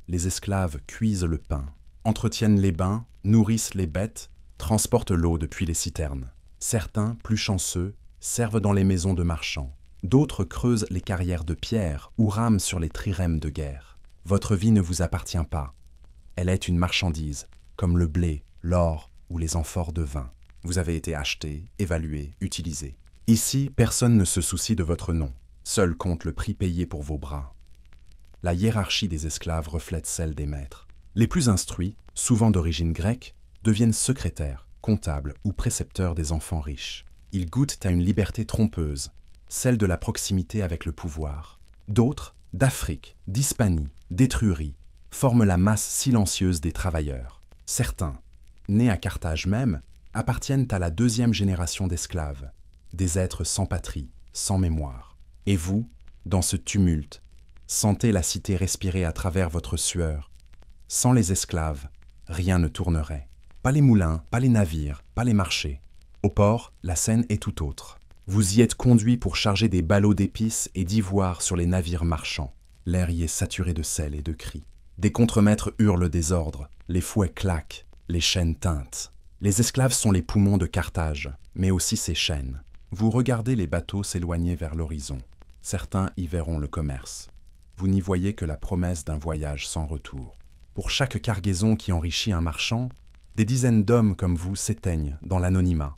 Les esclaves cuisent le pain, entretiennent les bains, nourrissent les bêtes, transportent l'eau depuis les citernes. Certains, plus chanceux, servent dans les maisons de marchands. D'autres creusent les carrières de pierre ou rament sur les trirèmes de guerre. Votre vie ne vous appartient pas. Elle est une marchandise, comme le blé, l'or ou les amphores de vin. Vous avez été acheté, évalué, utilisé. Ici, personne ne se soucie de votre nom. Seul compte le prix payé pour vos bras. La hiérarchie des esclaves reflète celle des maîtres. Les plus instruits, souvent d'origine grecque, deviennent secrétaires, comptables ou précepteurs des enfants riches. Ils goûtent à une liberté trompeuse, celle de la proximité avec le pouvoir. D'autres, d'Afrique, d'Hispanie, d'Étrurie, forment la masse silencieuse des travailleurs. Certains, nés à Carthage même, appartiennent à la deuxième génération d'esclaves, des êtres sans patrie, sans mémoire. Et vous, dans ce tumulte, sentez la cité respirer à travers votre sueur. Sans les esclaves, rien ne tournerait. Pas les moulins, pas les navires, pas les marchés. Au port, la scène est tout autre. Vous y êtes conduits pour charger des ballots d'épices et d'ivoire sur les navires marchands. L'air y est saturé de sel et de cris. Des contremaîtres hurlent des ordres, les fouets claquent, les chaînes tintent. Les esclaves sont les poumons de Carthage, mais aussi ses chaînes. Vous regardez les bateaux s'éloigner vers l'horizon. Certains y verront le commerce. Vous n'y voyez que la promesse d'un voyage sans retour. Pour chaque cargaison qui enrichit un marchand, des dizaines d'hommes comme vous s'éteignent dans l'anonymat.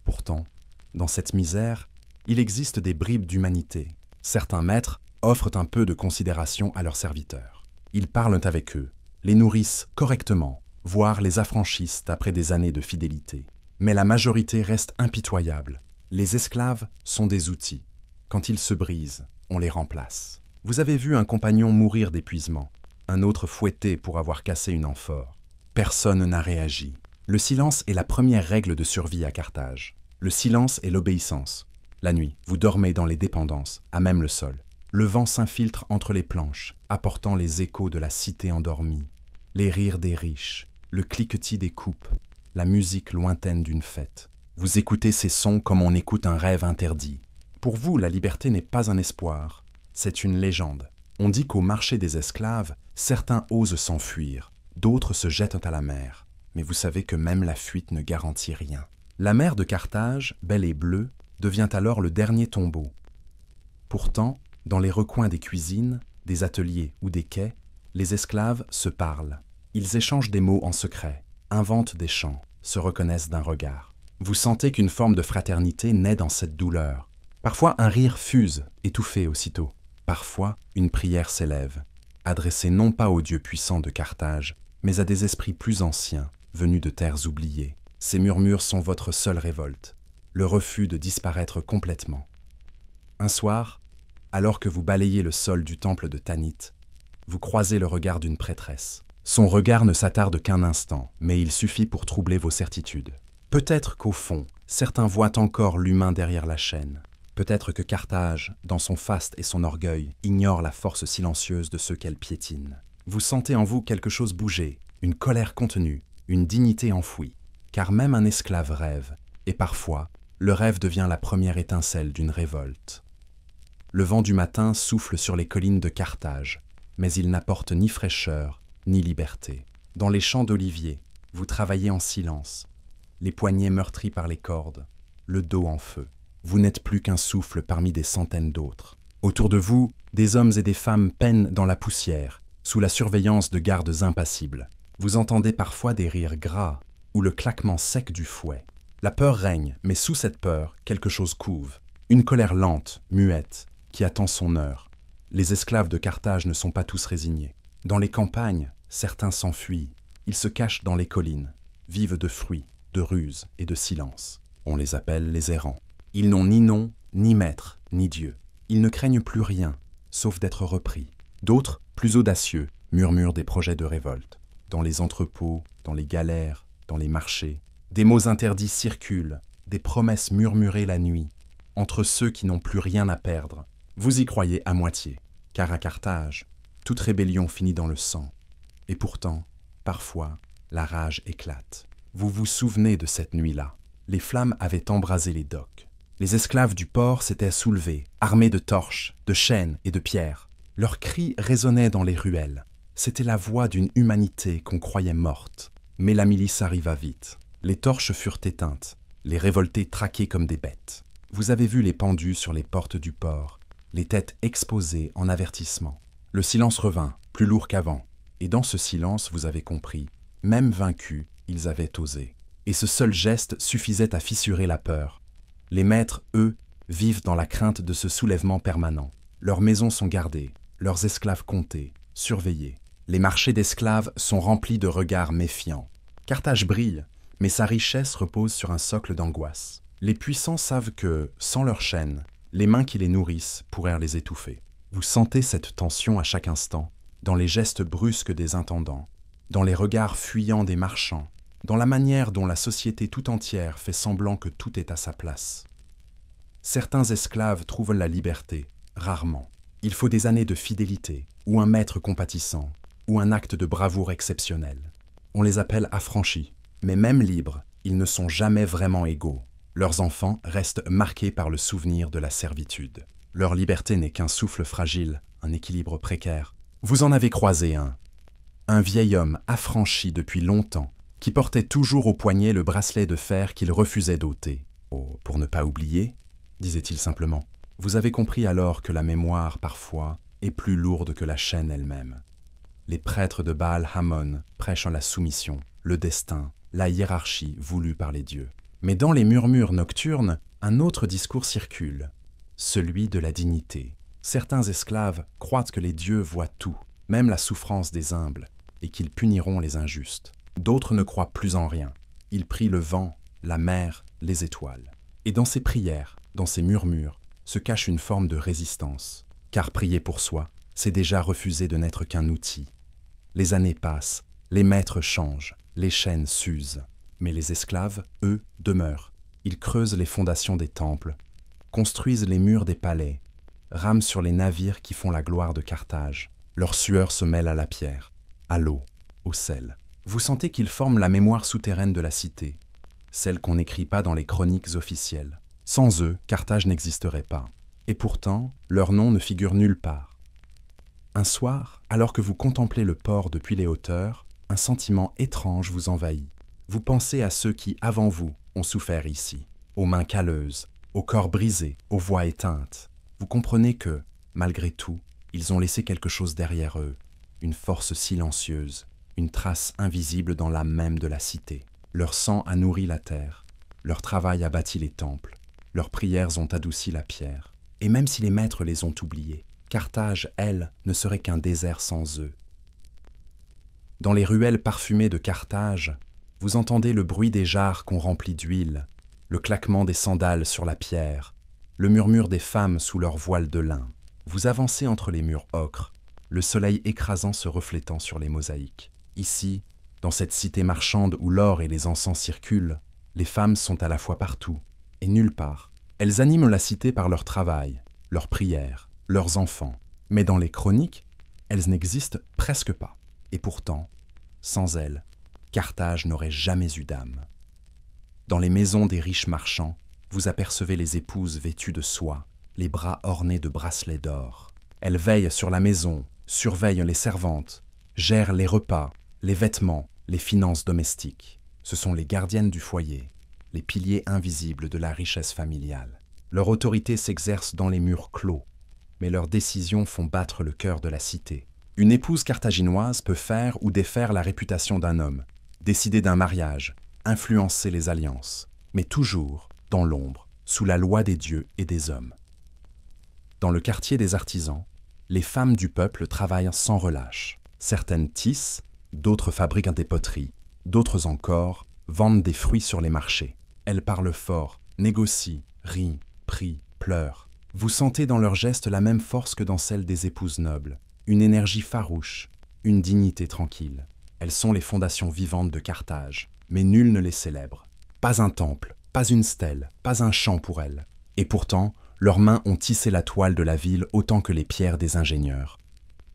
Pourtant, dans cette misère, il existe des bribes d'humanité. Certains maîtres offrent un peu de considération à leurs serviteurs. Ils parlent avec eux, les nourrissent correctement, voire les affranchissent après des années de fidélité. Mais la majorité reste impitoyable. Les esclaves sont des outils. Quand ils se brisent, on les remplace. Vous avez vu un compagnon mourir d'épuisement, un autre fouetté pour avoir cassé une amphore. Personne n'a réagi. Le silence est la première règle de survie à Carthage. Le silence est l'obéissance. La nuit, vous dormez dans les dépendances, à même le sol. Le vent s'infiltre entre les planches, apportant les échos de la cité endormie. Les rires des riches, le cliquetis des coupes, la musique lointaine d'une fête. Vous écoutez ces sons comme on écoute un rêve interdit. Pour vous, la liberté n'est pas un espoir, c'est une légende. On dit qu'au marché des esclaves, certains osent s'enfuir, d'autres se jettent à la mer. Mais vous savez que même la fuite ne garantit rien. La mer de Carthage, belle et bleue, devient alors le dernier tombeau. Pourtant, dans les recoins des cuisines, des ateliers ou des quais, les esclaves se parlent. Ils échangent des mots en secret, inventent des chants, se reconnaissent d'un regard. Vous sentez qu'une forme de fraternité naît dans cette douleur. Parfois un rire fuse, étouffé aussitôt. Parfois une prière s'élève, adressée non pas aux dieux puissants de Carthage, mais à des esprits plus anciens, venus de terres oubliées. Ces murmures sont votre seule révolte, le refus de disparaître complètement. Un soir, alors que vous balayez le sol du temple de Tanit, vous croisez le regard d'une prêtresse. Son regard ne s'attarde qu'un instant, mais il suffit pour troubler vos certitudes. Peut-être qu'au fond, certains voient encore l'humain derrière la chaîne. Peut-être que Carthage, dans son faste et son orgueil, ignore la force silencieuse de ceux qu'elle piétine. Vous sentez en vous quelque chose bouger, une colère contenue, une dignité enfouie. Car même un esclave rêve, et parfois, le rêve devient la première étincelle d'une révolte. Le vent du matin souffle sur les collines de Carthage, mais il n'apporte ni fraîcheur, ni liberté. Dans les champs d'oliviers, vous travaillez en silence, les poignets meurtris par les cordes, le dos en feu. Vous n'êtes plus qu'un souffle parmi des centaines d'autres. Autour de vous, des hommes et des femmes peinent dans la poussière, sous la surveillance de gardes impassibles. Vous entendez parfois des rires gras ou le claquement sec du fouet. La peur règne, mais sous cette peur, quelque chose couve. Une colère lente, muette, qui attend son heure. Les esclaves de Carthage ne sont pas tous résignés. Dans les campagnes, certains s'enfuient. Ils se cachent dans les collines, vivent de fruits, de ruses et de silence. On les appelle les errants. Ils n'ont ni nom, ni maître, ni Dieu. Ils ne craignent plus rien, sauf d'être repris. D'autres, plus audacieux, murmurent des projets de révolte. Dans les entrepôts, dans les galères, dans les marchés, des mots interdits circulent, des promesses murmurées la nuit, entre ceux qui n'ont plus rien à perdre. Vous y croyez à moitié, car à Carthage, toute rébellion finit dans le sang. Et pourtant, parfois, la rage éclate. Vous vous souvenez de cette nuit-là. Les flammes avaient embrasé les docks. Les esclaves du port s'étaient soulevés, armés de torches, de chaînes et de pierres. Leurs cris résonnaient dans les ruelles. C'était la voix d'une humanité qu'on croyait morte. Mais la milice arriva vite. Les torches furent éteintes, les révoltés traqués comme des bêtes. Vous avez vu les pendus sur les portes du port, les têtes exposées en avertissement. Le silence revint, plus lourd qu'avant. Et dans ce silence, vous avez compris, même vaincus, ils avaient osé. Et ce seul geste suffisait à fissurer la peur. Les maîtres, eux, vivent dans la crainte de ce soulèvement permanent. Leurs maisons sont gardées, leurs esclaves comptés, surveillés. Les marchés d'esclaves sont remplis de regards méfiants. Carthage brille, mais sa richesse repose sur un socle d'angoisse. Les puissants savent que, sans leur chaîne, les mains qui les nourrissent pourraient les étouffer. Vous sentez cette tension à chaque instant, dans les gestes brusques des intendants, dans les regards fuyants des marchands, dans la manière dont la société tout entière fait semblant que tout est à sa place. Certains esclaves trouvent la liberté, rarement. Il faut des années de fidélité, ou un maître compatissant, ou un acte de bravoure exceptionnel. On les appelle affranchis, mais même libres, ils ne sont jamais vraiment égaux. Leurs enfants restent marqués par le souvenir de la servitude. Leur liberté n'est qu'un souffle fragile, un équilibre précaire. Vous en avez croisé un vieil homme affranchi depuis longtemps, qui portait toujours au poignet le bracelet de fer qu'il refusait d'ôter. « Oh, pour ne pas oublier », disait-il simplement. Vous avez compris alors que la mémoire, parfois, est plus lourde que la chaîne elle-même. Les prêtres de Baal Hamon prêchent la soumission, le destin, la hiérarchie voulue par les dieux. Mais dans les murmures nocturnes, un autre discours circule, celui de la dignité. Certains esclaves croient que les dieux voient tout, même la souffrance des humbles, et qu'ils puniront les injustes. D'autres ne croient plus en rien. Ils prient le vent, la mer, les étoiles. Et dans ces prières, dans ces murmures, se cache une forme de résistance. Car prier pour soi, c'est déjà refuser de n'être qu'un outil. Les années passent, les maîtres changent, les chaînes s'usent. Mais les esclaves, eux, demeurent. Ils creusent les fondations des temples, construisent les murs des palais, rament sur les navires qui font la gloire de Carthage. Leur sueur se mêle à la pierre, à l'eau, au sel. Vous sentez qu'ils forment la mémoire souterraine de la cité, celle qu'on n'écrit pas dans les chroniques officielles. Sans eux, Carthage n'existerait pas. Et pourtant, leur nom ne figure nulle part. Un soir, alors que vous contemplez le port depuis les hauteurs, un sentiment étrange vous envahit. Vous pensez à ceux qui, avant vous, ont souffert ici, aux mains calleuses, aux corps brisés, aux voix éteintes. Vous comprenez que, malgré tout, ils ont laissé quelque chose derrière eux, une force silencieuse, une trace invisible dans l'âme même de la cité. Leur sang a nourri la terre, leur travail a bâti les temples, leurs prières ont adouci la pierre. Et même si les maîtres les ont oubliés, Carthage, elle, ne serait qu'un désert sans eux. Dans les ruelles parfumées de Carthage, vous entendez le bruit des jarres qu'on remplit d'huile, le claquement des sandales sur la pierre, le murmure des femmes sous leurs voiles de lin. Vous avancez entre les murs ocre, le soleil écrasant se reflétant sur les mosaïques. Ici, dans cette cité marchande où l'or et les encens circulent, les femmes sont à la fois partout et nulle part. Elles animent la cité par leur travail, leurs prières, leurs enfants. Mais dans les chroniques, elles n'existent presque pas. Et pourtant, sans elles, Carthage n'aurait jamais eu d'âme. Dans les maisons des riches marchands, vous apercevez les épouses vêtues de soie, les bras ornés de bracelets d'or. Elles veillent sur la maison, surveillent les servantes, gèrent les repas, les vêtements, les finances domestiques. Ce sont les gardiennes du foyer, les piliers invisibles de la richesse familiale. Leur autorité s'exerce dans les murs clos, mais leurs décisions font battre le cœur de la cité. Une épouse carthaginoise peut faire ou défaire la réputation d'un homme, décider d'un mariage, influencer les alliances, mais toujours dans l'ombre, sous la loi des dieux et des hommes. Dans le quartier des artisans, Les femmes du peuple travaillent sans relâche. Certaines tissent, d'autres fabriquent des poteries, d'autres encore vendent des fruits sur les marchés. Elles parlent fort, négocient, rient, prient, pleurent. Vous sentez dans leurs gestes la même force que dans celle des épouses nobles, une énergie farouche, une dignité tranquille. Elles sont les fondations vivantes de Carthage, mais nul ne les célèbre. Pas un temple, pas une stèle, pas un champ pour elles. Et pourtant, leurs mains ont tissé la toile de la ville autant que les pierres des ingénieurs.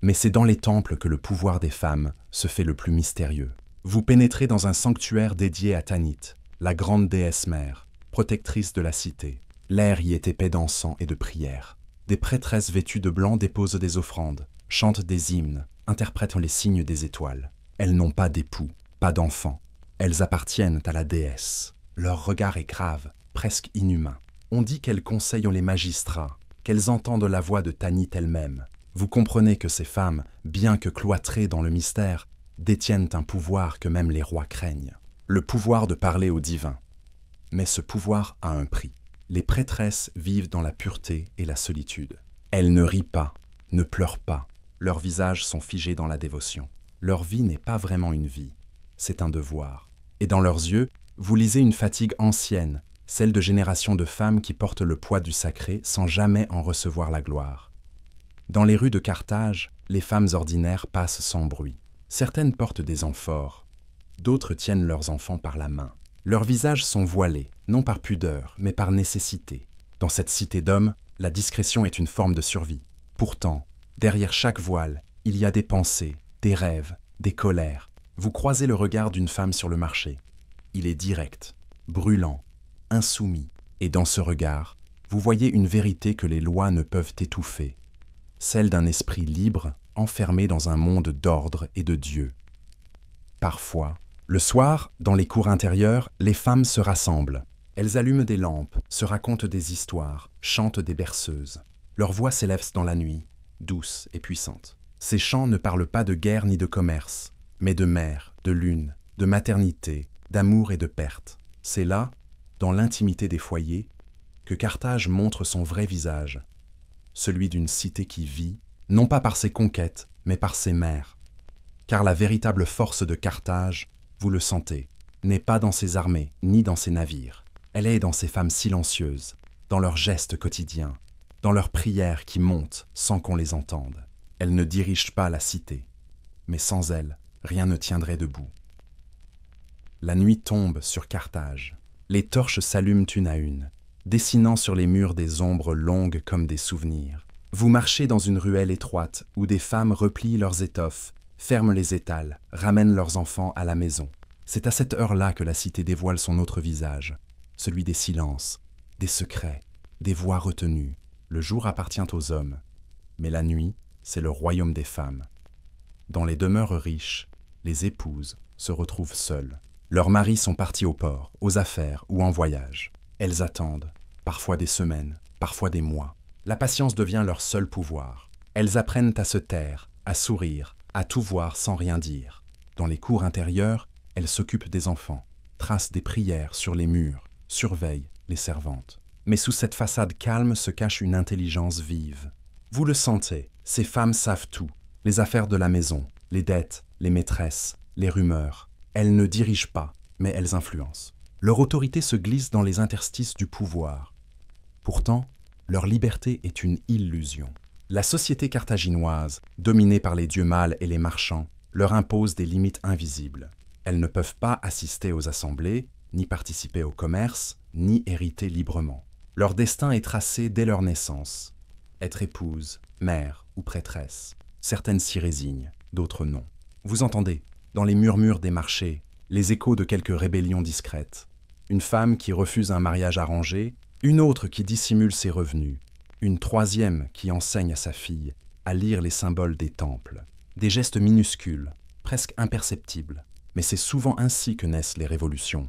Mais c'est dans les temples que le pouvoir des femmes se fait le plus mystérieux. Vous pénétrez dans un sanctuaire dédié à Tanit, la grande déesse mère, protectrice de la cité. L'air y est épais d'encens et de prières. Des prêtresses vêtues de blanc déposent des offrandes, chantent des hymnes, interprètent les signes des étoiles. Elles n'ont pas d'époux, pas d'enfants. Elles appartiennent à la déesse. Leur regard est grave, presque inhumain. On dit qu'elles conseillent les magistrats, qu'elles entendent la voix de Tanit elle-même. Vous comprenez que ces femmes, bien que cloîtrées dans le mystère, détiennent un pouvoir que même les rois craignent. Le pouvoir de parler au divin. Mais ce pouvoir a un prix. Les prêtresses vivent dans la pureté et la solitude. Elles ne rient pas, ne pleurent pas. Leurs visages sont figés dans la dévotion. Leur vie n'est pas vraiment une vie, c'est un devoir. Et dans leurs yeux, vous lisez une fatigue ancienne, celle de générations de femmes qui portent le poids du sacré sans jamais en recevoir la gloire. Dans les rues de Carthage, les femmes ordinaires passent sans bruit. Certaines portent des amphores, d'autres tiennent leurs enfants par la main. Leurs visages sont voilés, non par pudeur, mais par nécessité. Dans cette cité d'hommes, la discrétion est une forme de survie. Pourtant, derrière chaque voile, il y a des pensées, des rêves, des colères. Vous croisez le regard d'une femme sur le marché. Il est direct, brûlant, insoumis. Et dans ce regard, vous voyez une vérité que les lois ne peuvent étouffer. Celle d'un esprit libre, enfermé dans un monde d'ordre et de Dieu. Parfois, le soir, dans les cours intérieures, les femmes se rassemblent. Elles allument des lampes, se racontent des histoires, chantent des berceuses. Leurs voix s'élèvent dans la nuit, douces et puissantes. Ces chants ne parlent pas de guerre ni de commerce, mais de mère, de lune, de maternité, d'amour et de perte. C'est là, dans l'intimité des foyers, que Carthage montre son vrai visage, celui d'une cité qui vit, non pas par ses conquêtes, mais par ses mères. Car la véritable force de Carthage, vous le sentez, n'est pas dans ses armées, ni dans ses navires. Elle est dans ces femmes silencieuses, dans leurs gestes quotidiens, dans leurs prières qui montent sans qu'on les entende. Elles ne dirigent pas la cité, mais sans elles, rien ne tiendrait debout. La nuit tombe sur Carthage. Les torches s'allument une à une, dessinant sur les murs des ombres longues comme des souvenirs. Vous marchez dans une ruelle étroite où des femmes replient leurs étoffes, ferment les étals, ramènent leurs enfants à la maison. C'est à cette heure-là que la cité dévoile son autre visage, celui des silences, des secrets, des voix retenues. Le jour appartient aux hommes, mais la nuit, c'est le royaume des femmes. Dans les demeures riches, les épouses se retrouvent seules. Leurs maris sont partis au port, aux affaires ou en voyage. Elles attendent, parfois des semaines, parfois des mois. La patience devient leur seul pouvoir. Elles apprennent à se taire, à sourire, à tout voir sans rien dire. Dans les cours intérieures, elles s'occupent des enfants, tracent des prières sur les murs, surveillent les servantes. Mais sous cette façade calme se cache une intelligence vive. Vous le sentez, ces femmes savent tout, les affaires de la maison, les dettes, les maîtresses, les rumeurs. Elles ne dirigent pas, mais elles influencent. Leur autorité se glisse dans les interstices du pouvoir. Pourtant, leur liberté est une illusion. La société carthaginoise, dominée par les dieux mâles et les marchands, leur impose des limites invisibles. Elles ne peuvent pas assister aux assemblées, ni participer au commerce, ni hériter librement. Leur destin est tracé dès leur naissance. Être épouse, mère ou prêtresse. Certaines s'y résignent, d'autres non. Vous entendez, dans les murmures des marchés, les échos de quelques rébellions discrètes. Une femme qui refuse un mariage arrangé, une autre qui dissimule ses revenus, une troisième qui enseigne à sa fille à lire les symboles des temples. Des gestes minuscules, presque imperceptibles, mais c'est souvent ainsi que naissent les révolutions.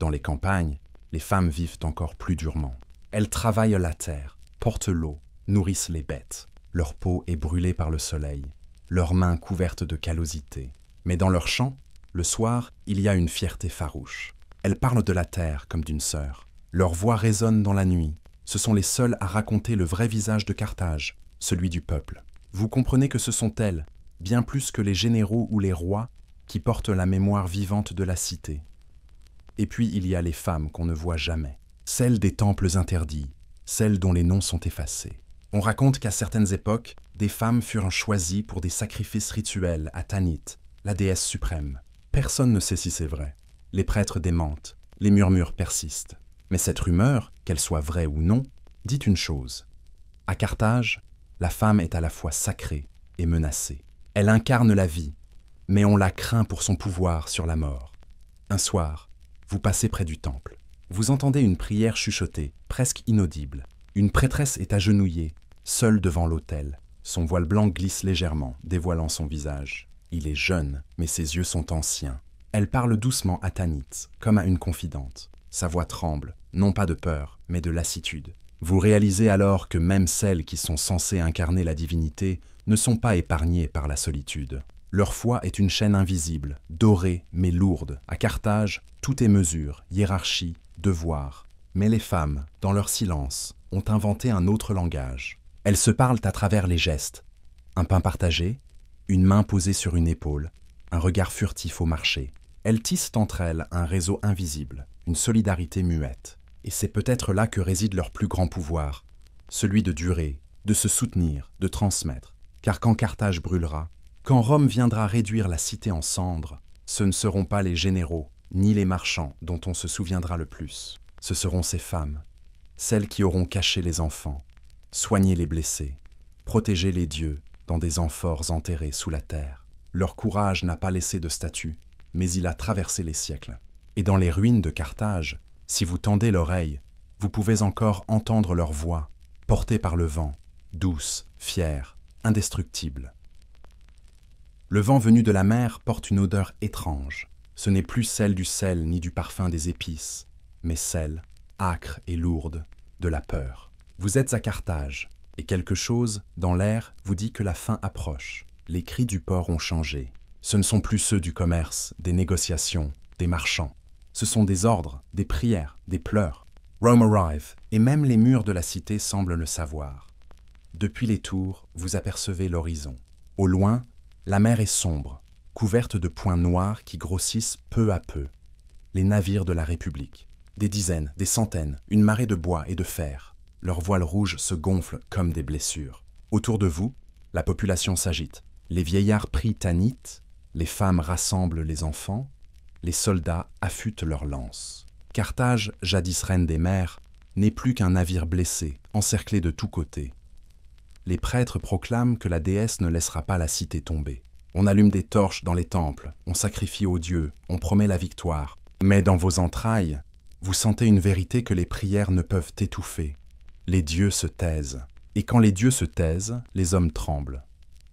Dans les campagnes, les femmes vivent encore plus durement. Elles travaillent la terre, portent l'eau, nourrissent les bêtes. Leur peau est brûlée par le soleil, leurs mains couvertes de callosité. Mais dans leurs chants, le soir, il y a une fierté farouche. Elles parlent de la terre comme d'une sœur. Leurs voix résonnent dans la nuit. Ce sont les seules à raconter le vrai visage de Carthage, celui du peuple. Vous comprenez que ce sont elles, bien plus que les généraux ou les rois, qui portent la mémoire vivante de la cité. Et puis il y a les femmes qu'on ne voit jamais, celles des temples interdits, celles dont les noms sont effacés. On raconte qu'à certaines époques, des femmes furent choisies pour des sacrifices rituels à Tanit, la déesse suprême. Personne ne sait si c'est vrai. Les prêtres démentent, les murmures persistent. Mais cette rumeur, qu'elle soit vraie ou non, dit une chose. À Carthage, la femme est à la fois sacrée et menacée. Elle incarne la vie, mais on la craint pour son pouvoir sur la mort. Un soir, vous passez près du temple. Vous entendez une prière chuchotée, presque inaudible. Une prêtresse est agenouillée, seule devant l'autel. Son voile blanc glisse légèrement, dévoilant son visage. Il est jeune, mais ses yeux sont anciens. Elle parle doucement à Tanit, comme à une confidente. Sa voix tremble, non pas de peur, mais de lassitude. Vous réalisez alors que même celles qui sont censées incarner la divinité ne sont pas épargnées par la solitude. Leur foi est une chaîne invisible, dorée mais lourde. À Carthage, tout est mesure, hiérarchie, devoir. Mais les femmes, dans leur silence, ont inventé un autre langage. Elles se parlent à travers les gestes. Un pain partagé, une main posée sur une épaule, un regard furtif au marché. Elles tissent entre elles un réseau invisible, une solidarité muette. Et c'est peut-être là que réside leur plus grand pouvoir, celui de durer, de se soutenir, de transmettre. Car quand Carthage brûlera, quand Rome viendra réduire la cité en cendres, ce ne seront pas les généraux, ni les marchands dont on se souviendra le plus. Ce seront ces femmes, celles qui auront caché les enfants, soigné les blessés, protégé les dieux dans des amphores enterrés sous la terre. Leur courage n'a pas laissé de statue, mais il a traversé les siècles. Et dans les ruines de Carthage, si vous tendez l'oreille, vous pouvez encore entendre leur voix, portée par le vent, douce, fière, indestructible. Le vent venu de la mer porte une odeur étrange. Ce n'est plus celle du sel ni du parfum des épices, mais celle, âcre et lourde, de la peur. Vous êtes à Carthage, et quelque chose, dans l'air, vous dit que la fin approche. Les cris du port ont changé. Ce ne sont plus ceux du commerce, des négociations, des marchands. Ce sont des ordres, des prières, des pleurs. Rome arrive, et même les murs de la cité semblent le savoir. Depuis les tours, vous apercevez l'horizon. Au loin, la mer est sombre, couverte de points noirs qui grossissent peu à peu. Les navires de la République. Des dizaines, des centaines, une marée de bois et de fer. Leurs voiles rouges se gonflent comme des blessures. Autour de vous, la population s'agite. Les vieillards prient Tanit, les femmes rassemblent les enfants, les soldats affûtent leurs lances. Carthage, jadis reine des mers, n'est plus qu'un navire blessé, encerclé de tous côtés. Les prêtres proclament que la déesse ne laissera pas la cité tomber. On allume des torches dans les temples, on sacrifie aux dieux, on promet la victoire. Mais dans vos entrailles, vous sentez une vérité que les prières ne peuvent étouffer. Les dieux se taisent. Et quand les dieux se taisent, les hommes tremblent.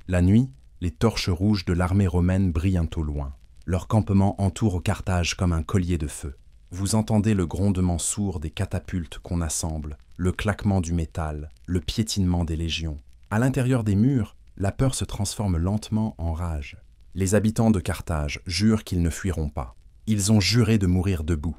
La nuit, les torches rouges de l'armée romaine brillent au loin. Leur campement entoure Carthage comme un collier de feu. Vous entendez le grondement sourd des catapultes qu'on assemble, le claquement du métal, le piétinement des légions. À l'intérieur des murs, la peur se transforme lentement en rage. Les habitants de Carthage jurent qu'ils ne fuiront pas. Ils ont juré de mourir debout.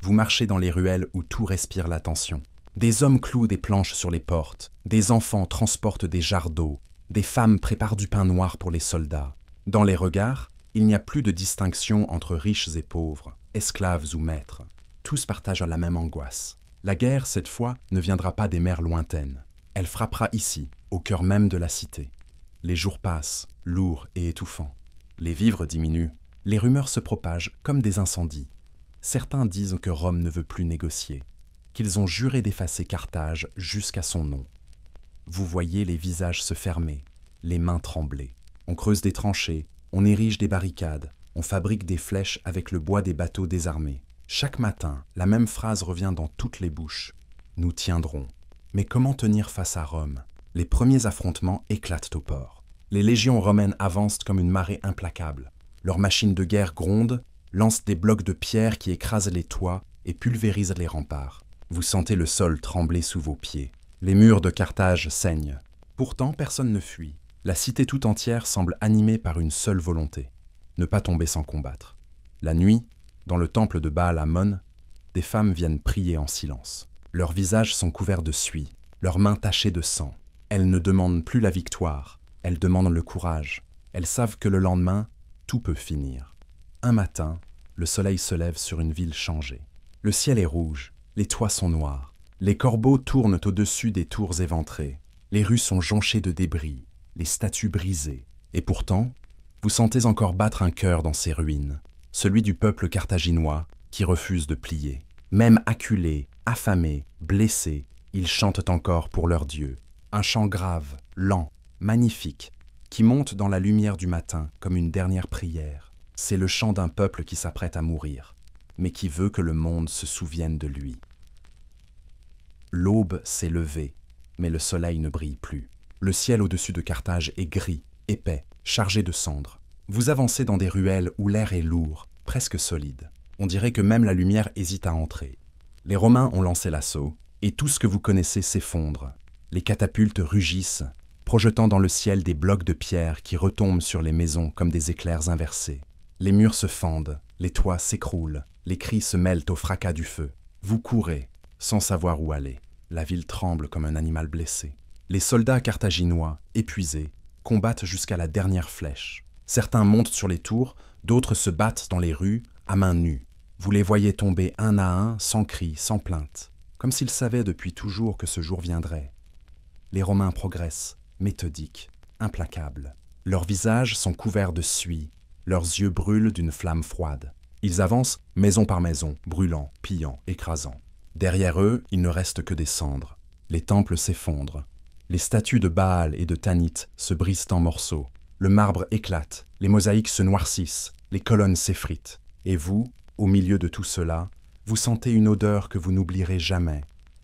Vous marchez dans les ruelles où tout respire la tension. Des hommes clouent des planches sur les portes, des enfants transportent des jarres d'eau, des femmes préparent du pain noir pour les soldats. Dans les regards, il n'y a plus de distinction entre riches et pauvres, esclaves ou maîtres. Tous partagent la même angoisse. La guerre, cette fois, ne viendra pas des mers lointaines. Elle frappera ici, au cœur même de la cité. Les jours passent, lourds et étouffants. Les vivres diminuent. Les rumeurs se propagent comme des incendies. Certains disent que Rome ne veut plus négocier, qu'ils ont juré d'effacer Carthage jusqu'à son nom. Vous voyez les visages se fermer, les mains trembler. On creuse des tranchées, on érige des barricades, on fabrique des flèches avec le bois des bateaux désarmés. Chaque matin, la même phrase revient dans toutes les bouches. Nous tiendrons. Mais comment tenir face à Rome? Les premiers affrontements éclatent au port. Les légions romaines avancent comme une marée implacable. Leurs machines de guerre grondent, lancent des blocs de pierre qui écrasent les toits et pulvérisent les remparts. Vous sentez le sol trembler sous vos pieds. Les murs de Carthage saignent. Pourtant, personne ne fuit. La cité tout entière semble animée par une seule volonté, ne pas tomber sans combattre. La nuit, dans le temple de Baal Amon, des femmes viennent prier en silence. Leurs visages sont couverts de suie, leurs mains tachées de sang. Elles ne demandent plus la victoire, elles demandent le courage. Elles savent que le lendemain, tout peut finir. Un matin, le soleil se lève sur une ville changée. Le ciel est rouge, les toits sont noirs. Les corbeaux tournent au-dessus des tours éventrées. Les rues sont jonchées de débris, les statues brisées. Et pourtant, vous sentez encore battre un cœur dans ces ruines, celui du peuple carthaginois qui refuse de plier. Même acculés, affamés, blessés, ils chantent encore pour leur Dieu. Un chant grave, lent, magnifique, qui monte dans la lumière du matin comme une dernière prière. C'est le chant d'un peuple qui s'apprête à mourir, mais qui veut que le monde se souvienne de lui. L'aube s'est levée, mais le soleil ne brille plus. Le ciel au-dessus de Carthage est gris, épais, chargé de cendres. Vous avancez dans des ruelles où l'air est lourd, presque solide. On dirait que même la lumière hésite à entrer. Les Romains ont lancé l'assaut, et tout ce que vous connaissez s'effondre. Les catapultes rugissent, projetant dans le ciel des blocs de pierre qui retombent sur les maisons comme des éclairs inversés. Les murs se fendent, les toits s'écroulent, les cris se mêlent au fracas du feu. Vous courez, sans savoir où aller. La ville tremble comme un animal blessé. Les soldats carthaginois, épuisés, combattent jusqu'à la dernière flèche. Certains montent sur les tours, d'autres se battent dans les rues, à main nue. Vous les voyez tomber un à un, sans cri, sans plainte, comme s'ils savaient depuis toujours que ce jour viendrait. Les Romains progressent, méthodiques, implacables. Leurs visages sont couverts de suie, leurs yeux brûlent d'une flamme froide. Ils avancent maison par maison, brûlant, pillant, écrasant. Derrière eux, il ne reste que des cendres. Les temples s'effondrent. Les statues de Baal et de Tanit se brisent en morceaux. Le marbre éclate, les mosaïques se noircissent, les colonnes s'effritent. Et vous, au milieu de tout cela, vous sentez une odeur que vous n'oublierez jamais,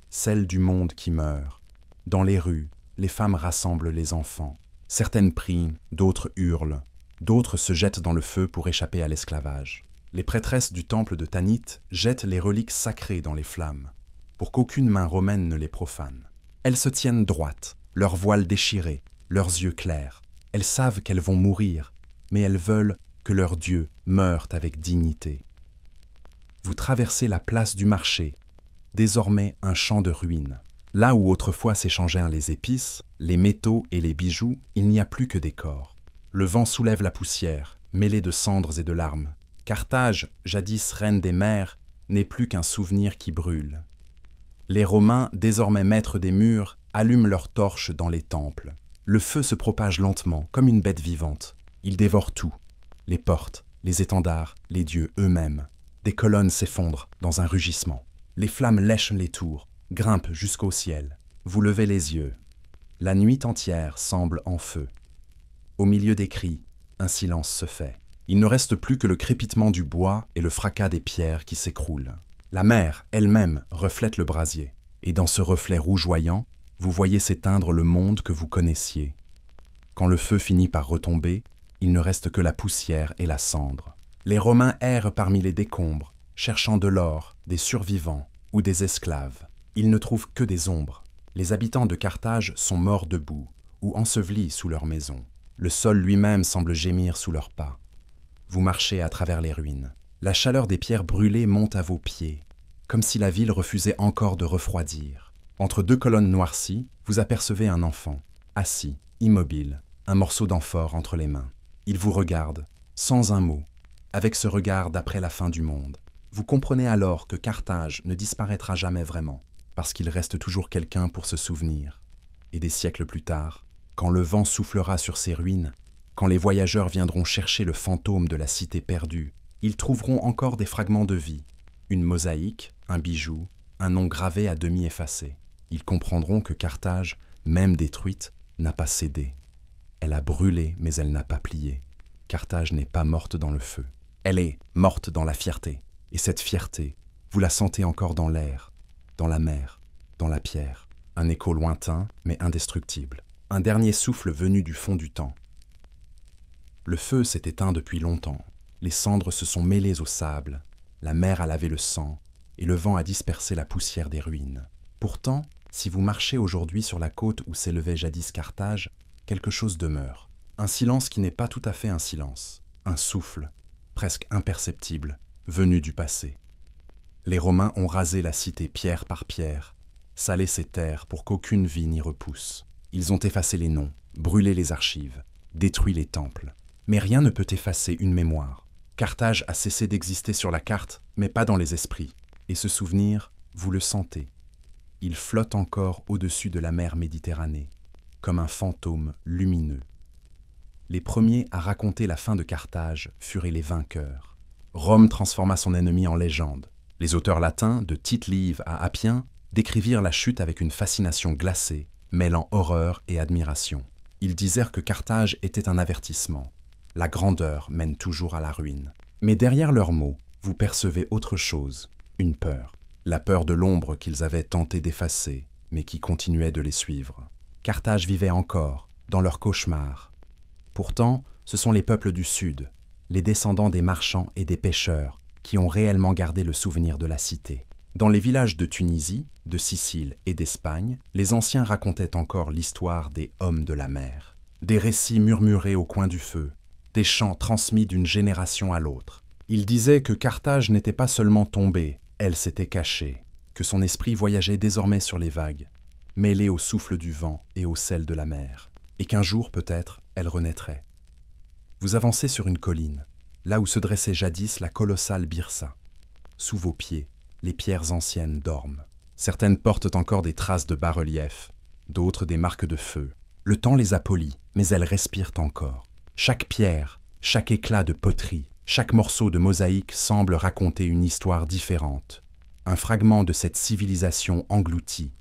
celle du monde qui meurt. Dans les rues, les femmes rassemblent les enfants. Certaines prient, d'autres hurlent, d'autres se jettent dans le feu pour échapper à l'esclavage. Les prêtresses du temple de Tanit jettent les reliques sacrées dans les flammes, pour qu'aucune main romaine ne les profane. Elles se tiennent droites, leurs voiles déchirés, leurs yeux clairs. Elles savent qu'elles vont mourir, mais elles veulent que leur Dieu meure avec dignité. Vous traversez la place du marché, désormais un champ de ruines. Là où autrefois s'échangèrent les épices, les métaux et les bijoux, il n'y a plus que des corps. Le vent soulève la poussière, mêlée de cendres et de larmes. Carthage, jadis reine des mers, n'est plus qu'un souvenir qui brûle. Les Romains, désormais maîtres des murs, allument leurs torches dans les temples. Le feu se propage lentement, comme une bête vivante. Il dévore tout, les portes, les étendards, les dieux eux-mêmes. Des colonnes s'effondrent dans un rugissement. Les flammes lèchent les tours, grimpent jusqu'au ciel. Vous levez les yeux. La nuit entière semble en feu. Au milieu des cris, un silence se fait. Il ne reste plus que le crépitement du bois et le fracas des pierres qui s'écroulent. La mer, elle-même, reflète le brasier. Et dans ce reflet rougeoyant, vous voyez s'éteindre le monde que vous connaissiez. Quand le feu finit par retomber, il ne reste que la poussière et la cendre. Les Romains errent parmi les décombres, cherchant de l'or, des survivants ou des esclaves. Ils ne trouvent que des ombres. Les habitants de Carthage sont morts debout ou ensevelis sous leurs maisons. Le sol lui-même semble gémir sous leurs pas. Vous marchez à travers les ruines. La chaleur des pierres brûlées monte à vos pieds, comme si la ville refusait encore de refroidir. Entre deux colonnes noircies, vous apercevez un enfant, assis, immobile, un morceau d'amphore entre les mains. Il vous regarde, sans un mot, avec ce regard d'après la fin du monde. Vous comprenez alors que Carthage ne disparaîtra jamais vraiment, parce qu'il reste toujours quelqu'un pour se souvenir. Et des siècles plus tard, quand le vent soufflera sur ces ruines, quand les voyageurs viendront chercher le fantôme de la cité perdue, ils trouveront encore des fragments de vie, une mosaïque, un bijou, un nom gravé à demi effacé. Ils comprendront que Carthage, même détruite, n'a pas cédé. Elle a brûlé, mais elle n'a pas plié. Carthage n'est pas morte dans le feu. Elle est morte dans la fierté. Et cette fierté, vous la sentez encore dans l'air, dans la mer, dans la pierre. Un écho lointain, mais indestructible. Un dernier souffle venu du fond du temps. Le feu s'est éteint depuis longtemps. Les cendres se sont mêlées au sable. La mer a lavé le sang, et le vent a dispersé la poussière des ruines. Pourtant, si vous marchez aujourd'hui sur la côte où s'élevait jadis Carthage, quelque chose demeure. Un silence qui n'est pas tout à fait un silence. Un souffle, presque imperceptible, venu du passé. Les Romains ont rasé la cité pierre par pierre, salé ses terres pour qu'aucune vie n'y repousse. Ils ont effacé les noms, brûlé les archives, détruit les temples. Mais rien ne peut effacer une mémoire. Carthage a cessé d'exister sur la carte, mais pas dans les esprits. Et ce souvenir, vous le sentez. Il flotte encore au-dessus de la mer Méditerranée, comme un fantôme lumineux. Les premiers à raconter la fin de Carthage furent les vainqueurs. Rome transforma son ennemi en légende. Les auteurs latins, de Tite-Live à Appien, décrivirent la chute avec une fascination glacée, mêlant horreur et admiration. Ils disèrent que Carthage était un avertissement. La grandeur mène toujours à la ruine. Mais derrière leurs mots, vous percevez autre chose, une peur. La peur de l'ombre qu'ils avaient tenté d'effacer, mais qui continuait de les suivre. Carthage vivait encore, dans leurs cauchemars. Pourtant, ce sont les peuples du Sud, les descendants des marchands et des pêcheurs, qui ont réellement gardé le souvenir de la cité. Dans les villages de Tunisie, de Sicile et d'Espagne, les anciens racontaient encore l'histoire des hommes de la mer. Des récits murmurés au coin du feu, des chants transmis d'une génération à l'autre. Ils disaient que Carthage n'était pas seulement tombée, elle s'était cachée, que son esprit voyageait désormais sur les vagues, mêlé au souffle du vent et au sel de la mer, et qu'un jour, peut-être, elle renaîtrait. Vous avancez sur une colline, là où se dressait jadis la colossale Byrsa. Sous vos pieds, les pierres anciennes dorment. Certaines portent encore des traces de bas-relief, d'autres des marques de feu. Le temps les a polies, mais elles respirent encore. Chaque pierre, chaque éclat de poterie, chaque morceau de mosaïque semble raconter une histoire différente, un fragment de cette civilisation engloutie.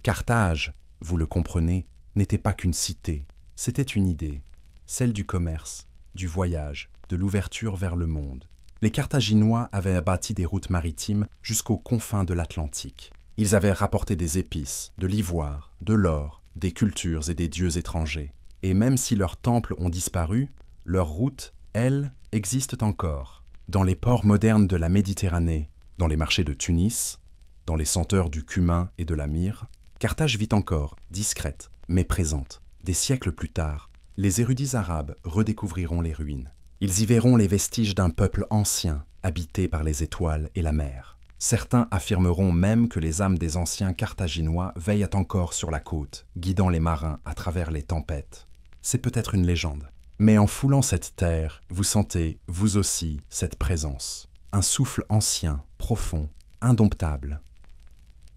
Carthage, vous le comprenez, n'était pas qu'une cité, c'était une idée, celle du commerce, du voyage, de l'ouverture vers le monde. Les Carthaginois avaient bâti des routes maritimes jusqu'aux confins de l'Atlantique. Ils avaient rapporté des épices, de l'ivoire, de l'or, des cultures et des dieux étrangers. Et même si leurs temples ont disparu, leurs routes, elles, existent encore. Dans les ports modernes de la Méditerranée, dans les marchés de Tunis, dans les senteurs du cumin et de la myrrhe, Carthage vit encore, discrète, mais présente. Des siècles plus tard, les érudits arabes redécouvriront les ruines. Ils y verront les vestiges d'un peuple ancien, habité par les étoiles et la mer. Certains affirmeront même que les âmes des anciens Carthaginois veillent encore sur la côte, guidant les marins à travers les tempêtes. C'est peut-être une légende. Mais en foulant cette terre, vous sentez, vous aussi, cette présence. Un souffle ancien, profond, indomptable.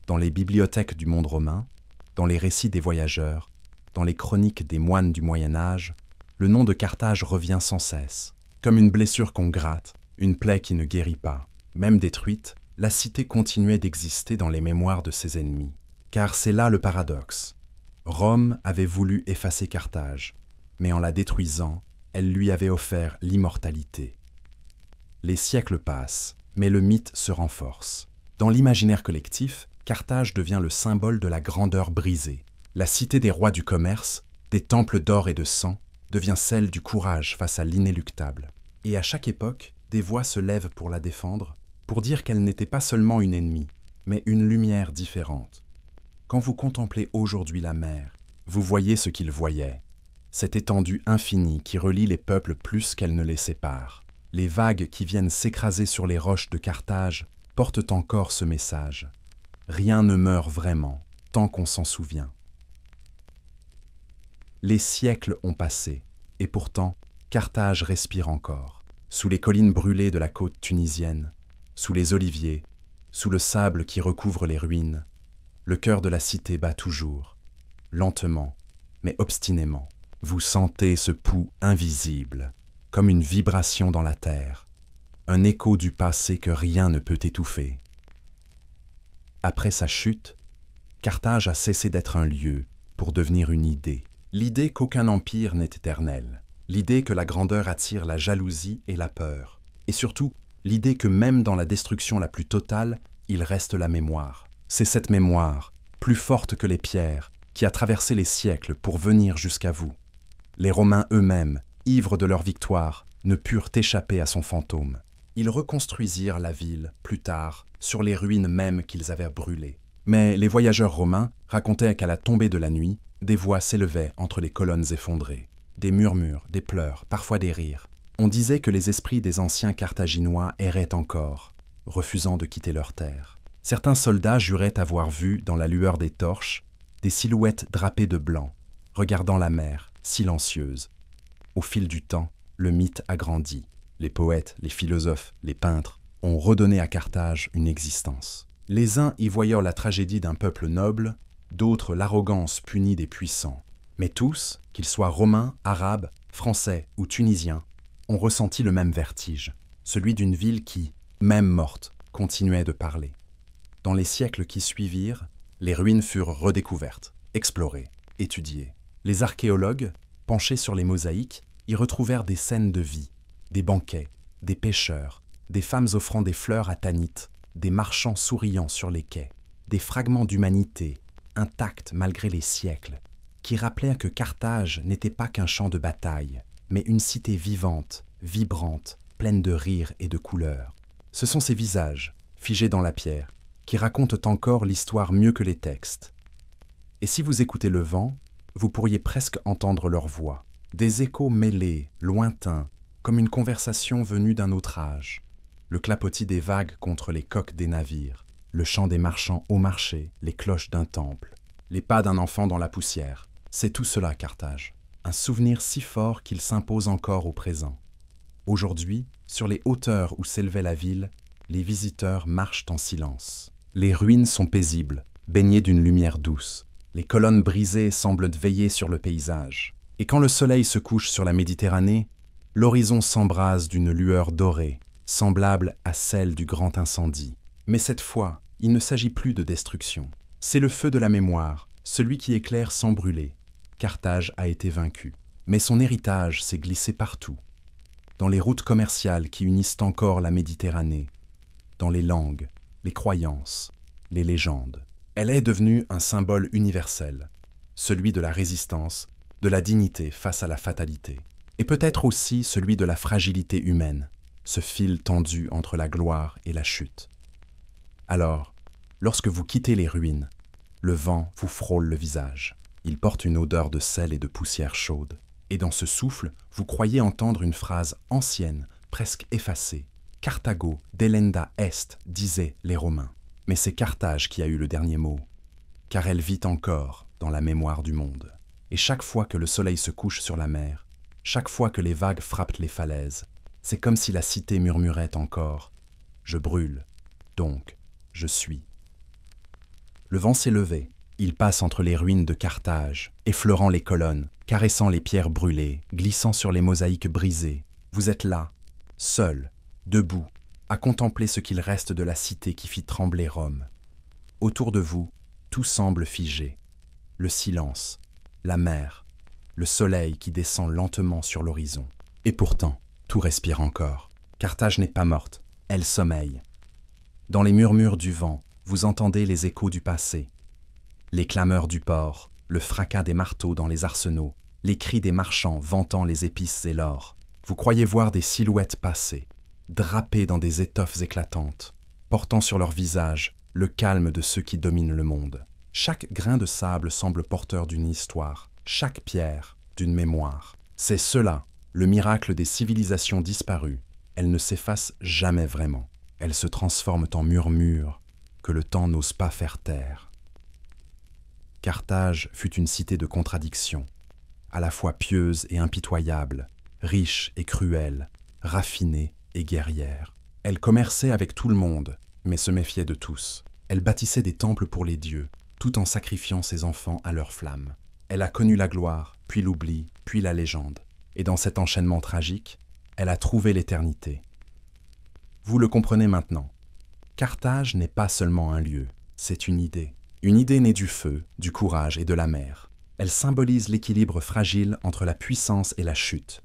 Dans les bibliothèques du monde romain, dans les récits des voyageurs, dans les chroniques des moines du Moyen-Âge, le nom de Carthage revient sans cesse. Comme une blessure qu'on gratte, une plaie qui ne guérit pas. Même détruite, la cité continuait d'exister dans les mémoires de ses ennemis. Car c'est là le paradoxe. Rome avait voulu effacer Carthage, mais en la détruisant, elle lui avait offert l'immortalité. Les siècles passent, mais le mythe se renforce. Dans l'imaginaire collectif, Carthage devient le symbole de la grandeur brisée. La cité des rois du commerce, des temples d'or et de sang, devient celle du courage face à l'inéluctable. Et à chaque époque, des voix se lèvent pour la défendre, pour dire qu'elle n'était pas seulement une ennemie, mais une lumière différente. Quand vous contemplez aujourd'hui la mer, vous voyez ce qu'il voyait, cette étendue infinie qui relie les peuples plus qu'elle ne les sépare. Les vagues qui viennent s'écraser sur les roches de Carthage portent encore ce message. Rien ne meurt vraiment, tant qu'on s'en souvient. Les siècles ont passé, et pourtant, Carthage respire encore. Sous les collines brûlées de la côte tunisienne, sous les oliviers, sous le sable qui recouvre les ruines, le cœur de la cité bat toujours, lentement, mais obstinément. Vous sentez ce pouls invisible, comme une vibration dans la terre, un écho du passé que rien ne peut étouffer. Après sa chute, Carthage a cessé d'être un lieu pour devenir une idée. L'idée qu'aucun empire n'est éternel, l'idée que la grandeur attire la jalousie et la peur, et surtout l'idée que même dans la destruction la plus totale, il reste la mémoire. C'est cette mémoire, plus forte que les pierres, qui a traversé les siècles pour venir jusqu'à vous. Les Romains eux-mêmes, ivres de leur victoire, ne purent échapper à son fantôme. Ils reconstruisirent la ville, plus tard, sur les ruines mêmes qu'ils avaient brûlées. Mais les voyageurs romains racontaient qu'à la tombée de la nuit, des voix s'élevaient entre les colonnes effondrées. Des murmures, des pleurs, parfois des rires. On disait que les esprits des anciens Carthaginois erraient encore, refusant de quitter leur terre. Certains soldats juraient avoir vu, dans la lueur des torches, des silhouettes drapées de blanc, regardant la mer, silencieuse. Au fil du temps, le mythe a grandi. Les poètes, les philosophes, les peintres ont redonné à Carthage une existence. Les uns y voyant la tragédie d'un peuple noble, d'autres l'arrogance punie des puissants. Mais tous, qu'ils soient romains, arabes, français ou tunisiens, ont ressenti le même vertige, celui d'une ville qui, même morte, continuait de parler. Dans les siècles qui suivirent, les ruines furent redécouvertes, explorées, étudiées. Les archéologues, penchés sur les mosaïques, y retrouvèrent des scènes de vie, des banquets, des pêcheurs, des femmes offrant des fleurs à Tanit, des marchands souriant sur les quais, des fragments d'humanité, intacts malgré les siècles, qui rappelèrent que Carthage n'était pas qu'un champ de bataille, mais une cité vivante, vibrante, pleine de rires et de couleurs. Ce sont ces visages, figés dans la pierre, qui racontent encore l'histoire mieux que les textes. Et si vous écoutez le vent, vous pourriez presque entendre leur voix, des échos mêlés, lointains, comme une conversation venue d'un autre âge. Le clapotis des vagues contre les coques des navires, le chant des marchands au marché, les cloches d'un temple, les pas d'un enfant dans la poussière. C'est tout cela, Carthage. Un souvenir si fort qu'il s'impose encore au présent. Aujourd'hui, sur les hauteurs où s'élevait la ville, les visiteurs marchent en silence. Les ruines sont paisibles, baignées d'une lumière douce. Les colonnes brisées semblent veiller sur le paysage. Et quand le soleil se couche sur la Méditerranée, l'horizon s'embrase d'une lueur dorée, semblable à celle du grand incendie. Mais cette fois, il ne s'agit plus de destruction. C'est le feu de la mémoire, celui qui éclaire sans brûler. Carthage a été vaincue, mais son héritage s'est glissé partout. Dans les routes commerciales qui unissent encore la Méditerranée, dans les langues, les croyances, les légendes. Elle est devenue un symbole universel, celui de la résistance, de la dignité face à la fatalité, et peut-être aussi celui de la fragilité humaine, ce fil tendu entre la gloire et la chute. Alors, lorsque vous quittez les ruines, le vent vous frôle le visage. Il porte une odeur de sel et de poussière chaude. Et dans ce souffle, vous croyez entendre une phrase ancienne, presque effacée. « Carthago delenda est », disaient les Romains. Mais c'est Carthage qui a eu le dernier mot, car elle vit encore dans la mémoire du monde. Et chaque fois que le soleil se couche sur la mer, chaque fois que les vagues frappent les falaises, c'est comme si la cité murmurait encore « Je brûle, donc je suis ». Le vent s'est levé. Il passe entre les ruines de Carthage, effleurant les colonnes, caressant les pierres brûlées, glissant sur les mosaïques brisées. Vous êtes là, seul, debout, à contempler ce qu'il reste de la cité qui fit trembler Rome. Autour de vous, tout semble figé. Le silence, la mer, le soleil qui descend lentement sur l'horizon. Et pourtant, tout respire encore. Carthage n'est pas morte, elle sommeille. Dans les murmures du vent, vous entendez les échos du passé. Les clameurs du port, le fracas des marteaux dans les arsenaux, les cris des marchands vantant les épices et l'or. Vous croyez voir des silhouettes passer, drapées dans des étoffes éclatantes, portant sur leur visage le calme de ceux qui dominent le monde. Chaque grain de sable semble porteur d'une histoire, chaque pierre d'une mémoire. C'est cela, le miracle des civilisations disparues. Elles ne s'effacent jamais vraiment. Elles se transforment en murmures que le temps n'ose pas faire taire. Carthage fut une cité de contradictions, à la fois pieuse et impitoyable, riche et cruelle, raffinée et guerrière. Elle commerçait avec tout le monde, mais se méfiait de tous. Elle bâtissait des temples pour les dieux, tout en sacrifiant ses enfants à leurs flammes. Elle a connu la gloire, puis l'oubli, puis la légende. Et dans cet enchaînement tragique, elle a trouvé l'éternité. Vous le comprenez maintenant. Carthage n'est pas seulement un lieu, c'est une idée. Une idée née du feu, du courage et de la mer. Elle symbolise l'équilibre fragile entre la puissance et la chute,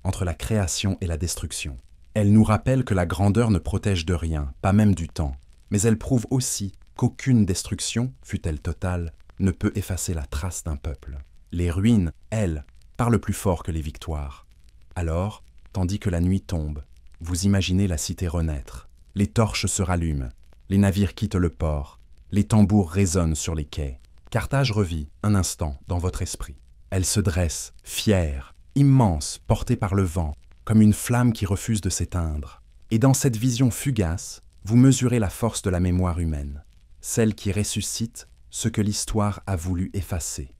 entre la création et la destruction. Elle nous rappelle que la grandeur ne protège de rien, pas même du temps, mais elle prouve aussi qu'aucune destruction, fût-elle totale, ne peut effacer la trace d'un peuple. Les ruines, elles, parlent plus fort que les victoires. Alors, tandis que la nuit tombe, vous imaginez la cité renaître. Les torches se rallument, les navires quittent le port, les tambours résonnent sur les quais. Carthage revit, un instant, dans votre esprit. Elle se dresse, fière, immense, portée par le vent, comme une flamme qui refuse de s'éteindre. Et dans cette vision fugace, vous mesurez la force de la mémoire humaine, celle qui ressuscite ce que l'histoire a voulu effacer.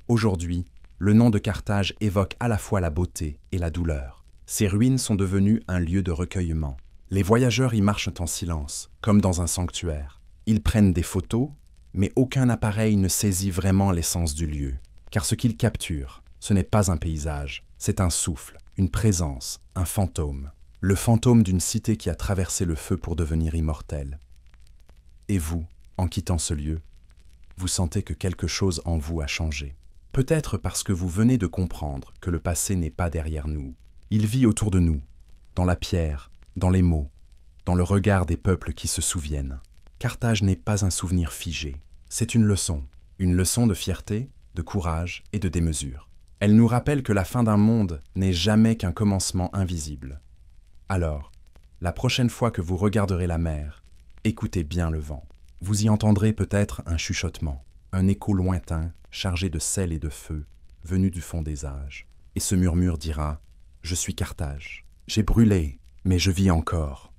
Aujourd'hui, le nom de Carthage évoque à la fois la beauté et la douleur. Ses ruines sont devenues un lieu de recueillement. Les voyageurs y marchent en silence, comme dans un sanctuaire. Ils prennent des photos, mais aucun appareil ne saisit vraiment l'essence du lieu. Car ce qu'ils capturent, ce n'est pas un paysage, c'est un souffle, une présence, un fantôme. Le fantôme d'une cité qui a traversé le feu pour devenir immortelle. Et vous, en quittant ce lieu, vous sentez que quelque chose en vous a changé. Peut-être parce que vous venez de comprendre que le passé n'est pas derrière nous. Il vit autour de nous, dans la pierre, dans les mots, dans le regard des peuples qui se souviennent. Carthage n'est pas un souvenir figé, c'est une leçon de fierté, de courage et de démesure. Elle nous rappelle que la fin d'un monde n'est jamais qu'un commencement invisible. Alors, la prochaine fois que vous regarderez la mer, écoutez bien le vent. Vous y entendrez peut-être un chuchotement, un écho lointain, chargé de sel et de feu, venu du fond des âges. Et ce murmure dira « Je suis Carthage. J'ai brûlé, mais je vis encore.